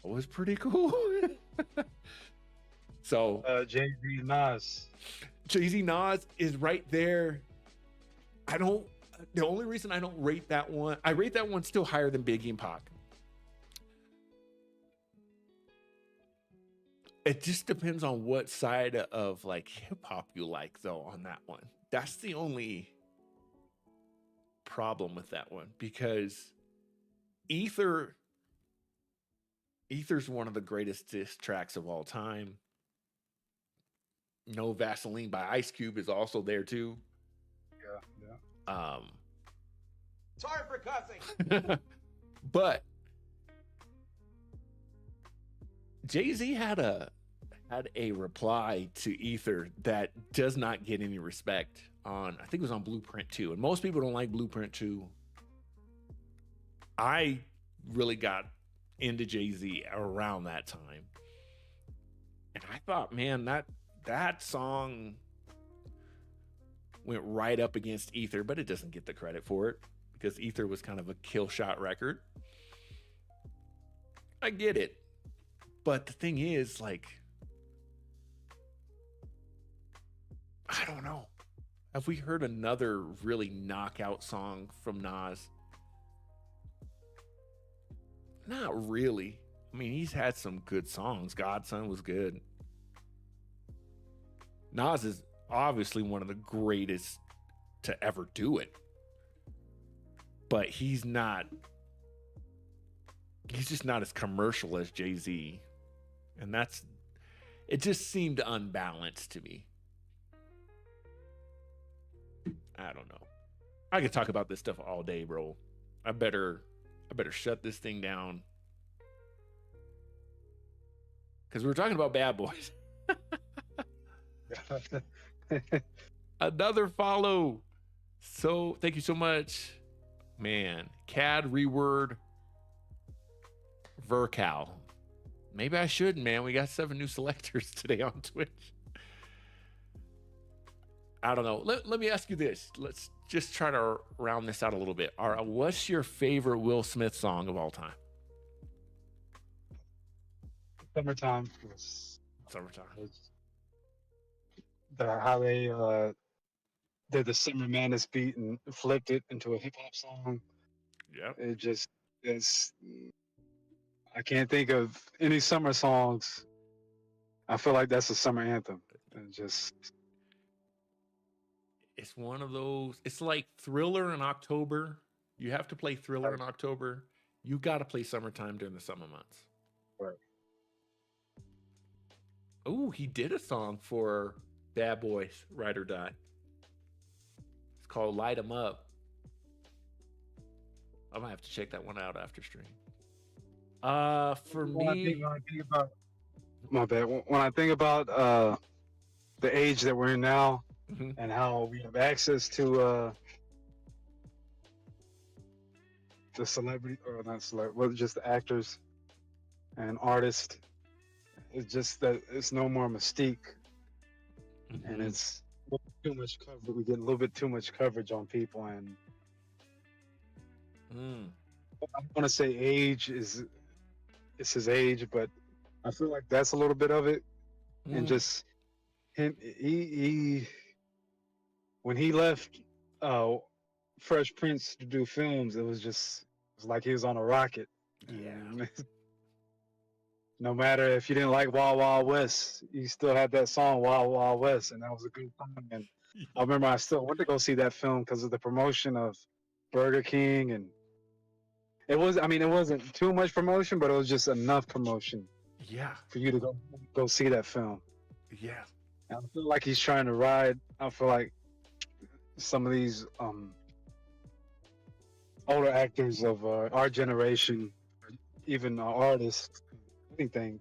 that was pretty cool. So Jay-Z Nas. Jay-Z Nas is right there. The only reason I don't rate that one, I rate that one still higher than Biggie and Pac. It just depends on what side of like hip hop you like, though, on that one. That's the only problem with that one, because Ether's one of the greatest diss tracks of all time. No Vaseline by Ice Cube is also there too. Yeah. Sorry for cussing. But Jay-Z had a reply to Ether that does not get any respect on, I think it was on Blueprint 2. And most people don't like Blueprint 2. I really got into Jay-Z around that time. And I thought, man, that song went right up against Ether, but it doesn't get the credit for it because Ether was kind of a kill shot record. I get it. But the thing is, like, I don't know. Have we heard another really knockout song from Nas? Not really. I mean, he's had some good songs. Godson was good. Nas is obviously one of the greatest to ever do it. But he's just not as commercial as Jay-Z. And it just seemed unbalanced to me. I don't know. I could talk about this stuff all day, bro. I better shut this thing down. Because we're talking about Bad Boys. Another follow. So thank you so much. Man, CAD Reword Vercal. Maybe I should, man. We got 7 new selectors today on Twitch. I don't know. Let me ask you this. Let's just try to round this out a little bit. What's your favorite Will Smith song of all time? Summertime was, Summertime. how they did the Summer Madness beat and flipped it into a hip hop song. Yep. It just is. I can't think of any summer songs. I feel like that's a summer anthem. And just It's one of those. It's like Thriller in October. You have to play Thriller in October. You got to play Summertime during the summer months. Right. Oh, he did a song for Bad Boys, Ride or Die. It's called Light 'Em Up. I might have to check that one out after stream. For when I me, think about, my bad. When I think about the age that we're in now Mhm. and how we have access to the celebrity, or not celebrity, well, just the actors and artists, it's just that it's no more mystique, and Mhm. it's a little too much coverage. We get a little bit too much coverage on people, and Mm. I want to say age is it's his age, but I feel like that's a little bit of it, and Mm. just him. He when he left Fresh Prince to do films, it was like he was on a rocket. Yeah. And no matter if you didn't like Wild Wild West, you still had that song Wild Wild West, and that was a good song. And I remember I still went to go see that film because of the promotion of Burger King, and it wasn't too much promotion, but it was just enough promotion Yeah. for you to go see that film. Yeah. And I feel like he's trying to ride. I feel like some of these older actors of our generation, even artists, anything,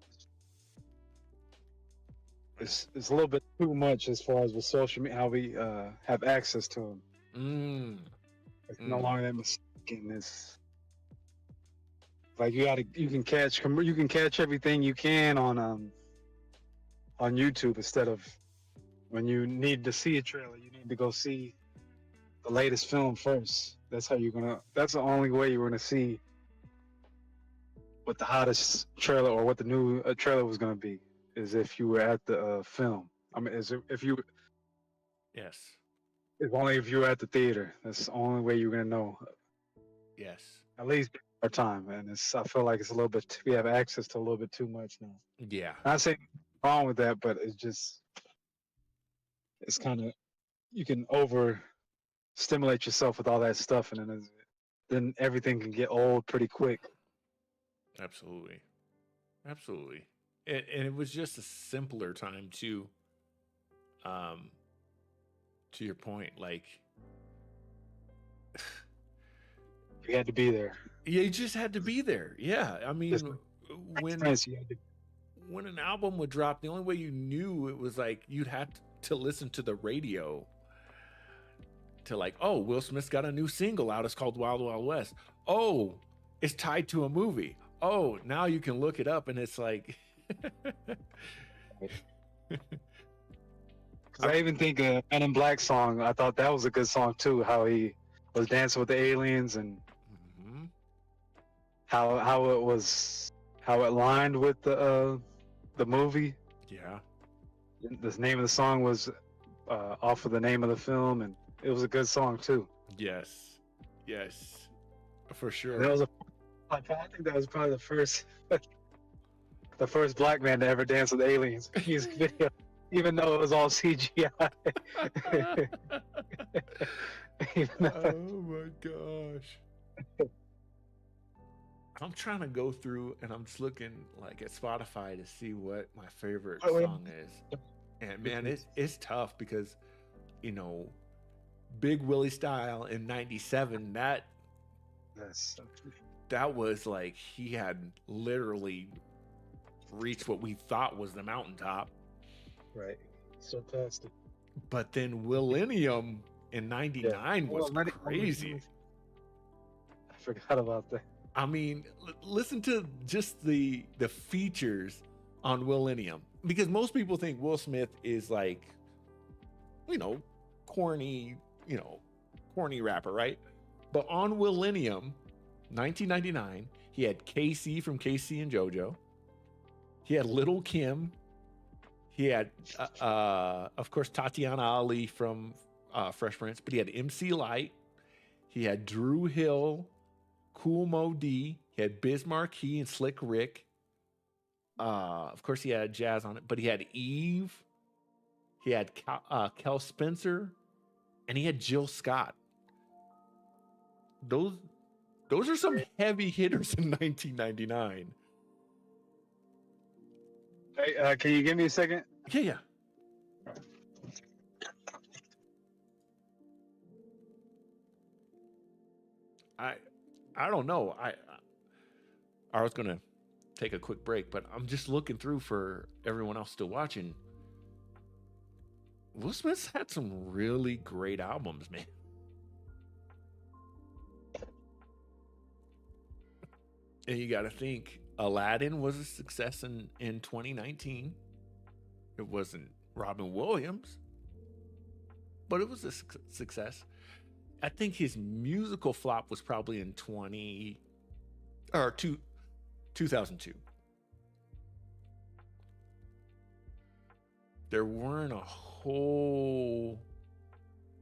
it's a little bit too much as far as with social media, how we have access to them. Mm. It's no Mm. longer that mistaken. It's like you can catch everything you can on YouTube, instead of when you need to see a trailer, you need to go see the latest film first. That's the only way you're gonna see what the hottest trailer or what the new trailer was gonna be, is if you were at the film. I mean, Yes. if only if you were at the theater. That's the only way you're gonna know. Yes. At least our time, and I feel like it's a little bit. We have access to a little bit too much now. Yeah. Not saying wrong with that, but it's kind of, you can over stimulate yourself with all that stuff, and then everything can get old pretty quick. Absolutely. Absolutely. And it was just a simpler time too. To your point, like, You had to be there. you just had to be there. Yeah. I mean, Just when Friends, you had to, when an album would drop, the only way you knew it was like you'd have to listen to the radio to, like, oh, Will Smith's got a new single out. It's called Wild Wild West. Oh, it's tied to a movie. Oh, now you can look it up, and it's like, 'cause I even think Men in Black song, I thought that was a good song too. How he was dancing with the aliens, and Mhm. how it lined with the movie. Yeah. The name of the song was off of the name of the film, and it was a good song too. Yes. Yes. For And sure. that was I think that was probably the first black man to ever dance with aliens in a music video, even though it was all CGI. Even though- Oh my gosh. I'm trying to go through, and I'm just looking like at Spotify to see what my favorite Oh, yeah. song is. And man, it's tough because, you know, Big Willie Style in '97, Yes. that was like he had literally reached what we thought was the mountaintop. Right. So fantastic. But then Millennium in '99 was Well, let it- crazy. I forgot about that. I mean, listen to just the features on Millennium, because most people think Will Smith is like, you know, corny rapper, right? But on Millennium, 1999, he had KC from KC and JoJo. He had Little Kim. He had, of course, Tatiana Ali from Fresh Prince, but he had MC Light. He had Drew Hill, Cool Mo D. He had Biz Markie and Slick Rick. Of course, he had Jazz on it, but he had Eve. He had Kel Spencer, and he had Jill Scott. Those are some heavy hitters in 1999. Hey, can you give me a second? Yeah. I don't know. I was gonna take a quick break, but I'm just looking through for everyone else still watching. Will Smith's had some really great albums, man. And you got to think Aladdin was a success in 2019. It wasn't Robin Williams, but it was a success. I think his musical flop was probably in 2002. There weren't a whole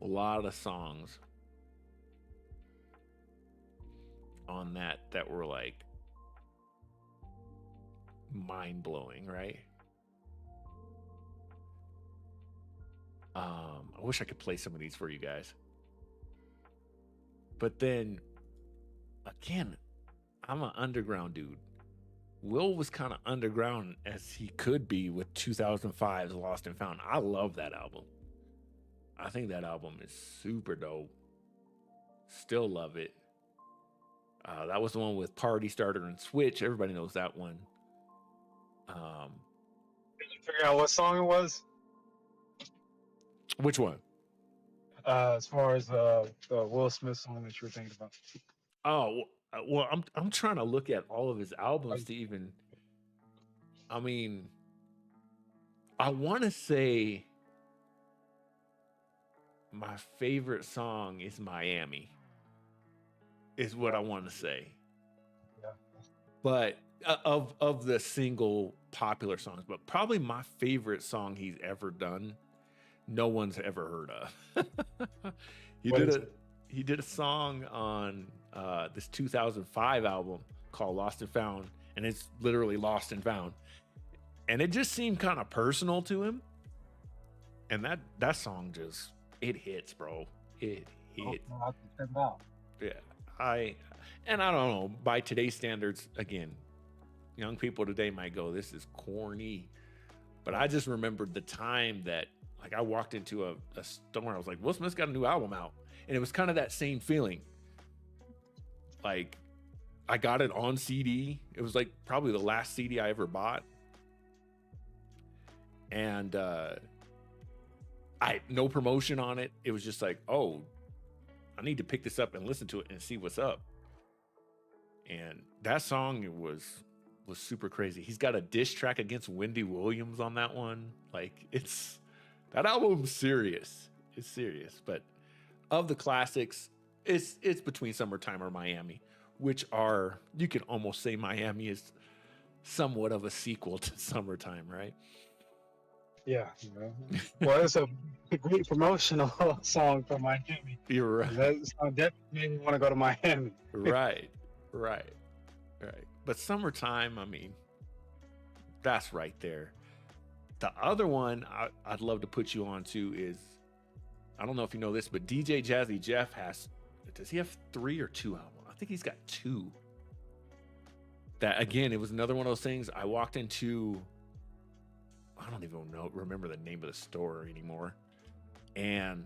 lot of songs on that were like mind-blowing, right? I wish I could play some of these for you guys. But then, again, I'm an underground dude. Will was kind of underground as he could be with 2005's Lost and Found. I love that album. I think that album is super dope. Still love it. That was the one with Party Starter and Switch. Everybody knows that one. Did you figure out what song it was? Which one? As far as the Will Smith song that you were thinking about. Oh, well, I'm trying to look at all of his albums to even. I mean, I want to say my favorite song is Miami. Is what I want to say. Yeah. But of the single popular songs, but probably my favorite song he's ever done, no one's ever heard of. He did a song on this 2005 album called Lost and Found, and it's literally Lost and Found. And it just seemed kind of personal to him. And that song just, it hits, bro. It hits. Oh, I'll check it out. Yeah. I don't know, by today's standards, again, young people today might go, this is corny. But I just remembered the time that, like, I walked into a store, I was like, Will Smith's got a new album out. And it was kind of that same feeling. Like, I got it on CD. It was like probably the last CD I ever bought. And no promotion on it. It was just like, oh, I need to pick this up and listen to it and see what's up. And that song was super crazy. He's got a diss track against Wendy Williams on that one. Like, that album's serious. It's serious. But of the classics, it's between Summertime or Miami, which are, you can almost say Miami is somewhat of a sequel to Summertime, right? Yeah. Well, it's a great promotional song for Miami. You're right. That song definitely made me want to go to Miami. Right. But Summertime, I mean, that's right there. The other one I'd love to put you on to is, I don't know if you know this, but DJ Jazzy Jeff does he have 3 or 2 albums? I think he's got 2. That, again, it was another one of those things I walked into, I don't even remember the name of the store anymore, and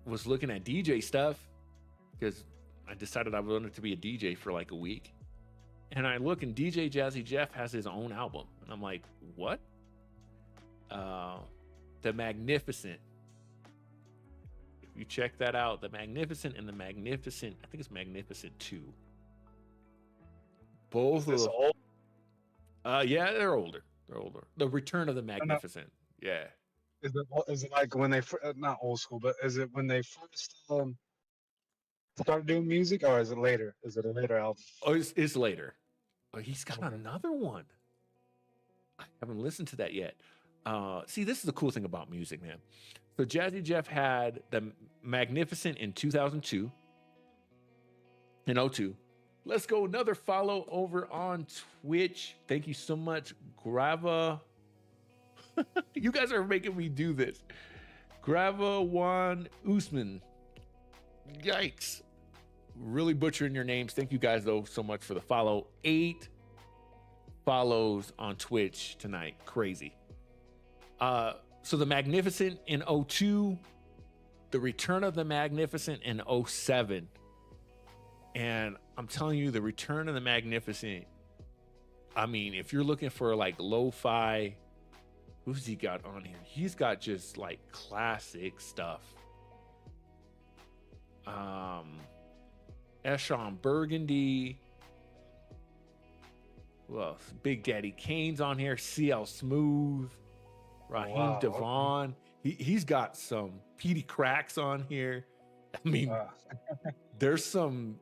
was looking at DJ stuff because I decided I wanted to be a DJ for like a week. And I look, and DJ Jazzy Jeff has his own album. And I'm like, what? The Magnificent. If you check that out, The Magnificent and The Magnificent, I think it's Magnificent 2. Both of them. Old? Yeah, they're older. The Return of the Magnificent. Yeah. Is it like when they not old school, but is it when they first started doing music, or is it later? Is it a later album? Oh, it's later. Oh, he's got another one. I haven't listened to that yet. See, this is the cool thing about music, man. So Jazzy Jeff had the Magnificent in 2002 and 02. Let's go. Another follow over on Twitch. Thank you so much, Grava. You guys are making me do this. Grava Juan Usman. Yikes. Really butchering your names. Thank you guys, though, so much for the follow. 8 follows on Twitch tonight. Crazy. So the Magnificent in 02, the Return of the Magnificent in 07. And I'm telling you, the Return of the Magnificent, I mean, if you're looking for like lo-fi, who's he got on here? He's got just like classic stuff. Eshon Burgundy. Who else? Big Daddy Kane's on here. CL Smooth. Raheem Wow, Devon. He's got some Petey Cracks on here. I mean, there's some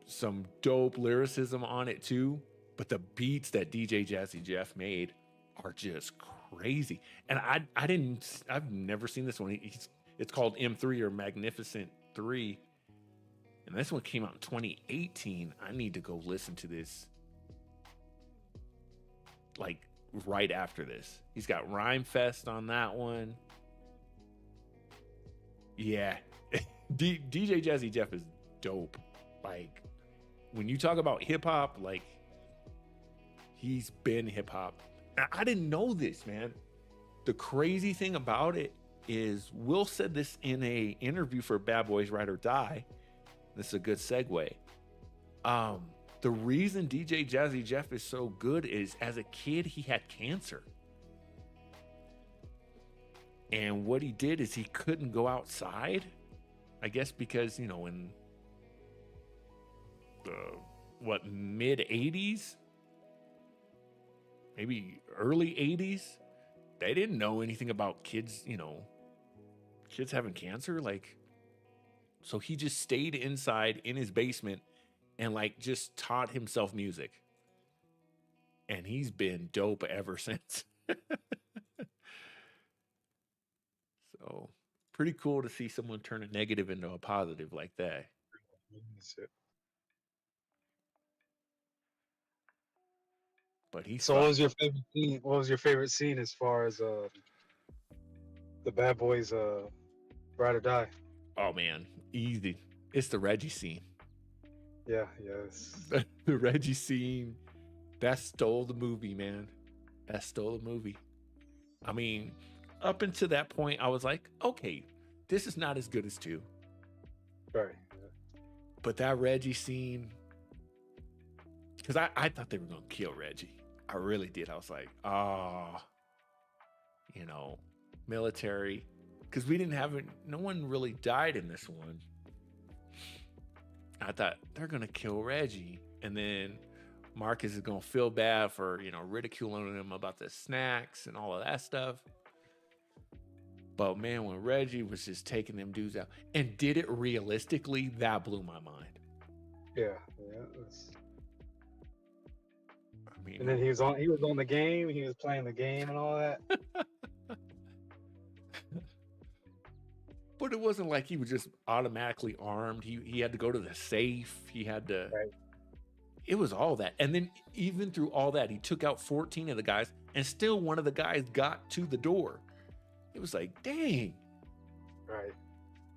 dope lyricism on it too, but the beats that DJ Jazzy Jeff made are just crazy. And I've never seen this one. It's called M3 or Magnificent 3. And this one came out in 2018. I need to go listen to this like right after this. He's got Rhyme Fest on that one. Yeah. DJ Jazzy Jeff is dope. Like, when you talk about hip hop, like, he's been hip hop. I didn't know this, man. The crazy thing about it is Will said this in a interview for Bad Boys Ride or Die. This is a good segue. The reason DJ Jazzy Jeff is so good is as a kid, he had cancer. And what he did is he couldn't go outside. I guess because, in the, mid 80s, maybe early 80s, they didn't know anything about kids, kids having cancer. Like, so he just stayed inside in his basement and like just taught himself music. And he's been dope ever since. So pretty cool to see someone turn a negative into a positive like that. But he's So what was your favorite scene? What was your favorite scene as far as the Bad Boys Ride or Die? Oh man, easy. It's the Reggie scene. Yeah, yes. The Reggie scene, that stole the movie, man. That stole the movie. I mean, up until that point, I was like, okay, this is not as good as 2. Right. But that Reggie scene, because I thought they were going to kill Reggie. I really did. I was like, military. Because we didn't have it. No one really died in this one. I thought they're going to kill Reggie. And then Marcus is going to feel bad for, ridiculing him about the snacks and all of that stuff. But man, when Reggie was just taking them dudes out and did it realistically, that blew my mind. Yeah. I mean, And then he was on the game. He was playing the game and all that. but it wasn't like he was just automatically armed. He had to go to the safe. He had to. Right. It was all that, and then even through all that, he took out 14 of the guys, and still one of the guys got to the door. It was like, dang. Right.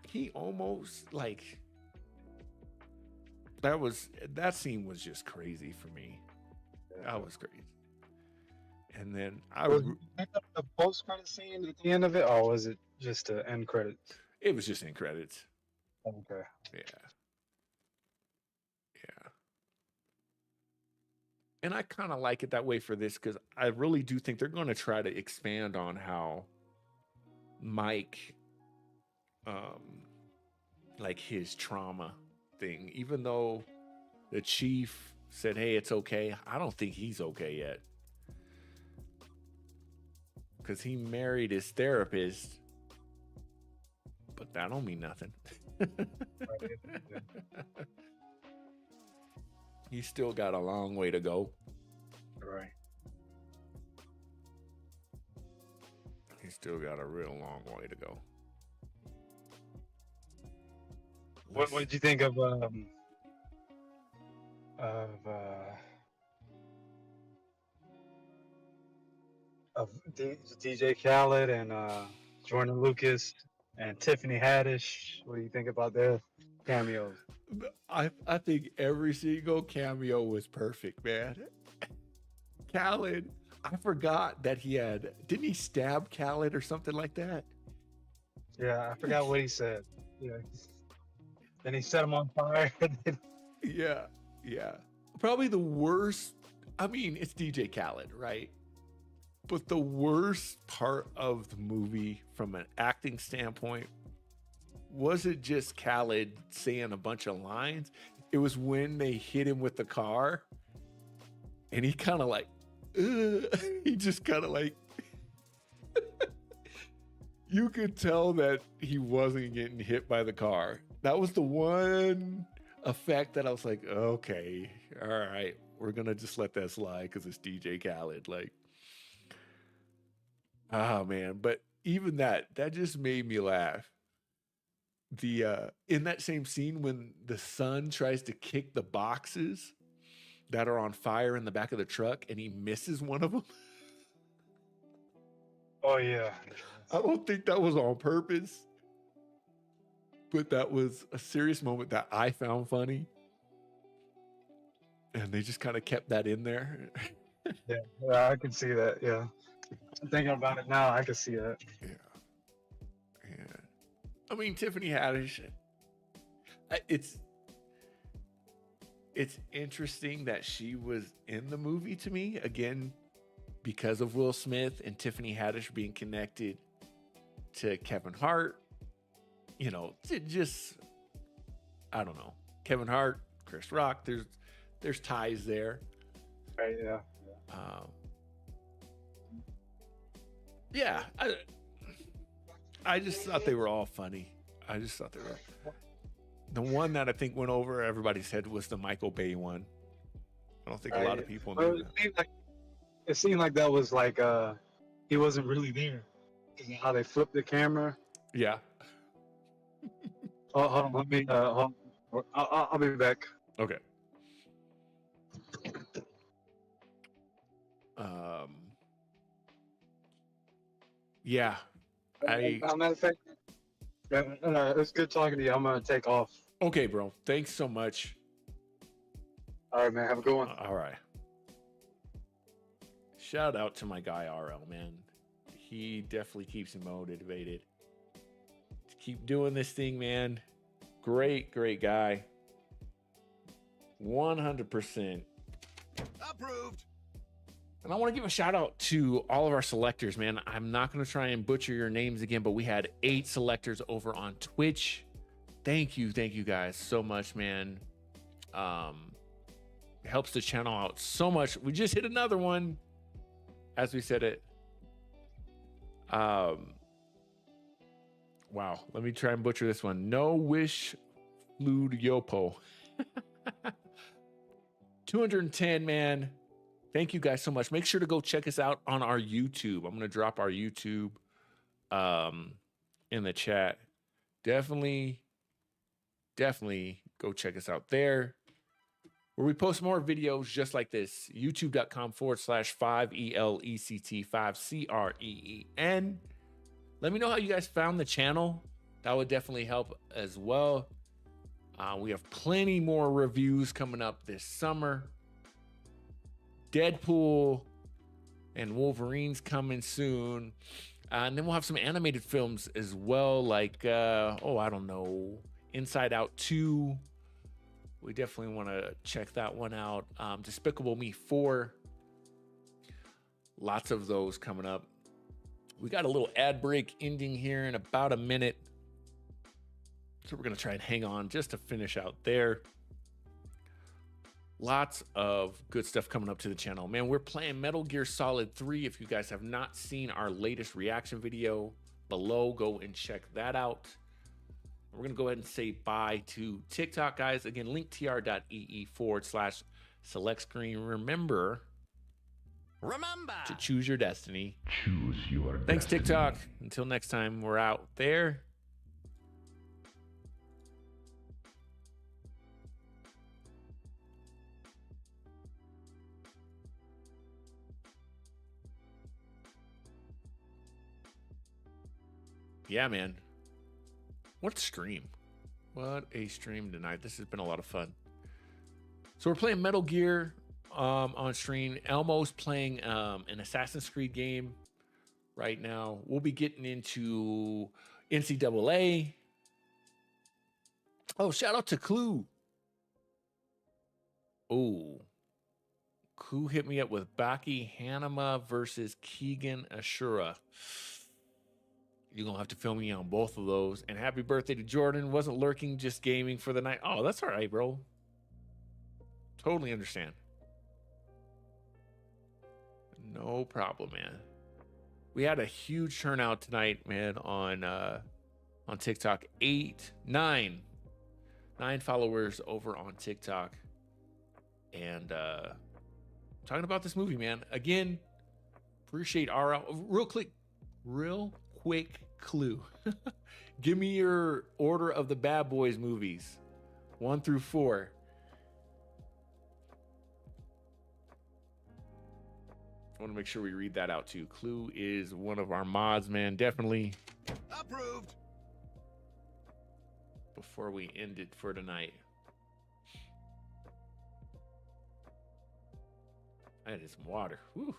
He almost like. That scene was just crazy for me. Yeah. That was crazy. And then Was the post-credit scene at the end of it, or was it just the end credits? it was just in credits. Okay. Yeah. And I kind of like it that way for this because I really do think they're going to try to expand on how Mike, like his trauma thing, even though the chief said, hey, it's okay. I don't think he's okay yet. Because he married his therapist, but that don't mean nothing. He's still got a long way to go. Right. He's still got a real long way to go. What did you think of DJ Khaled and Jordan Lucas and Tiffany Haddish? What do you think about their cameos? I think every single cameo was perfect, man. Khaled, I forgot that didn't he stab Khaled or something like that? Yeah, I forgot what he said. Yeah. Then he set him on fire. Yeah. Probably the worst. I mean, it's DJ Khaled, right? But the worst part of the movie from an acting standpoint wasn't just Khaled saying a bunch of lines. It was when they hit him with the car and he kind of like, he just kind of like, you could tell that he wasn't getting hit by the car. That was the one effect that I was like, okay, all right, we're going to just let that slide because it's DJ Khaled. Like, oh man. But even that just made me laugh. In that same scene when the son tries to kick the boxes that are on fire in the back of the truck and he misses one of them. Oh yeah. I don't think that was on purpose, but that was a serious moment that I found funny. And they just kind of kept that in there. Yeah, I can see that. Yeah. I'm thinking about it now. I can see that. Yeah. I mean, Tiffany Haddish, it's interesting that she was in the movie to me, again, because of Will Smith and Tiffany Haddish being connected to Kevin Hart. You know, just, I don't know. Kevin Hart, Chris Rock, there's ties there. Right, yeah. Yeah, I just thought they were all funny. I just thought they were. The one that I think went over everybody's head was the Michael Bay one. I don't think a lot of people knew that. It seemed like that was like he wasn't really there. How they flipped the camera. Yeah. Oh, hold on, let me. I'll be back. Okay. Yeah. Matter of fact, it's good talking to you. I'm gonna take off. Okay, bro. Thanks so much. All right, man. Have a good one. All right. Shout out to my guy RL, man. He definitely keeps me motivated to keep doing this thing, man. Great guy. 100%. Approved. And I want to give a shout out to all of our selectors, man. I'm not going to try and butcher your names again, but we had 8 selectors over on Twitch. Thank you guys so much, man. It helps the channel out so much. We just hit another one, as we said it. Wow, let me try and butcher this one. No Wish Flood Yopo. 210, man. Thank you guys so much. Make sure to go check us out on our YouTube. I'm going to drop our YouTube in the chat. Definitely go check us out there, where we post more videos just like this. youtube.com/5ELECT 5CREEN. Let me know how you guys found the channel. That would definitely help as well. We have plenty more reviews coming up this summer. Deadpool and Wolverine's coming soon. And then we'll have some animated films as well, like, I don't know, Inside Out 2. We definitely want to check that one out. Despicable Me 4. Lots of those coming up. We got a little ad break ending here in about a minute. So we're going to try and hang on just to finish out there. Lots of good stuff coming up to the channel. Man, we're playing Metal Gear Solid 3. If you guys have not seen our latest reaction video below, go and check that out. We're going to go ahead and say bye to TikTok, guys. Again, linktr.ee/select screen. Remember, Remember to choose your destiny. Choose your Thanks, destiny. TikTok. Until next time, we're out there. Yeah, man. What a stream. What a stream tonight. This has been a lot of fun. So we're playing Metal Gear on stream. Elmo's playing an Assassin's Creed game right now. We'll be getting into NCAA. Oh, shout out to Clue. Oh, Clue hit me up with Baki Hanama versus Keegan Ashura. You're going to have to fill me on both of those. And happy birthday to Jordan. Wasn't lurking, just gaming for the night. Oh, that's all right, bro. Totally understand. No problem, man. We had a huge turnout tonight, man, on TikTok. 9 followers over on TikTok. And talking about this movie, man. Again, appreciate RL. Real quick clue. Give me your order of the Bad Boys movies, 1 through 4. I want to make sure we read that out too. Clue is one of our mods, man. Definitely. approved. Before we end it for tonight. I need some water. Whew.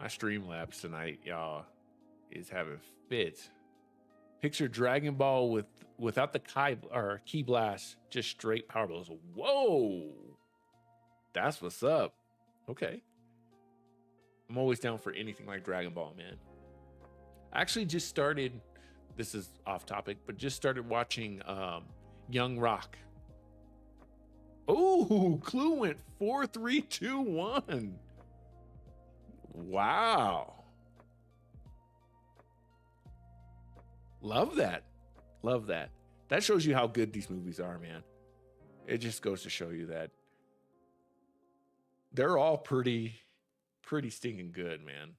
My Streamlabs tonight, y'all, is having fits. Picture Dragon Ball without the key blast, just straight power blows. Whoa, that's what's up. Okay, I'm always down for anything like Dragon Ball, man. I actually just started. This is off topic, but just started watching Young Rock. Oh, Clue went 4, 3, 2, 1. Wow. Love that. Love that. That shows you how good these movies are, man. It just goes to show you that they're all pretty stinking good, man.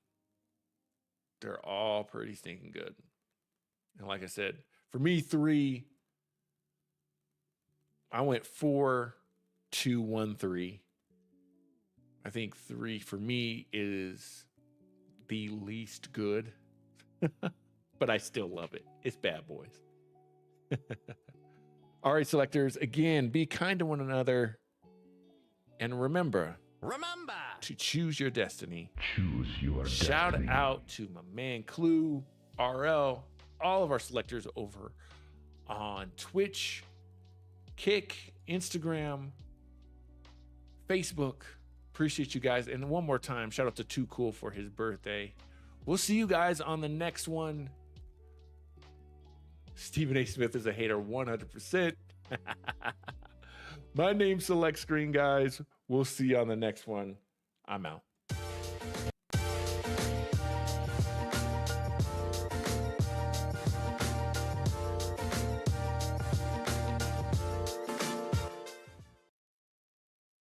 They're all pretty stinking good. And like I said, for me, 3, I went 4, 2, 1, 3. I think 3 for me is the least good, but I still love it. It's Bad Boys. All right, selectors, again, be kind to one another. And remember to choose your destiny. Choose your Shout destiny. out to my man Clue, RL, all of our selectors over on Twitch, Kick, Instagram, Facebook. Appreciate you guys. And one more time, shout out to Too Cool for his birthday. We'll see you guys on the next one. Stephen A. Smith is a hater 100%. My name's Select Screen, guys. We'll see you on the next one. I'm out.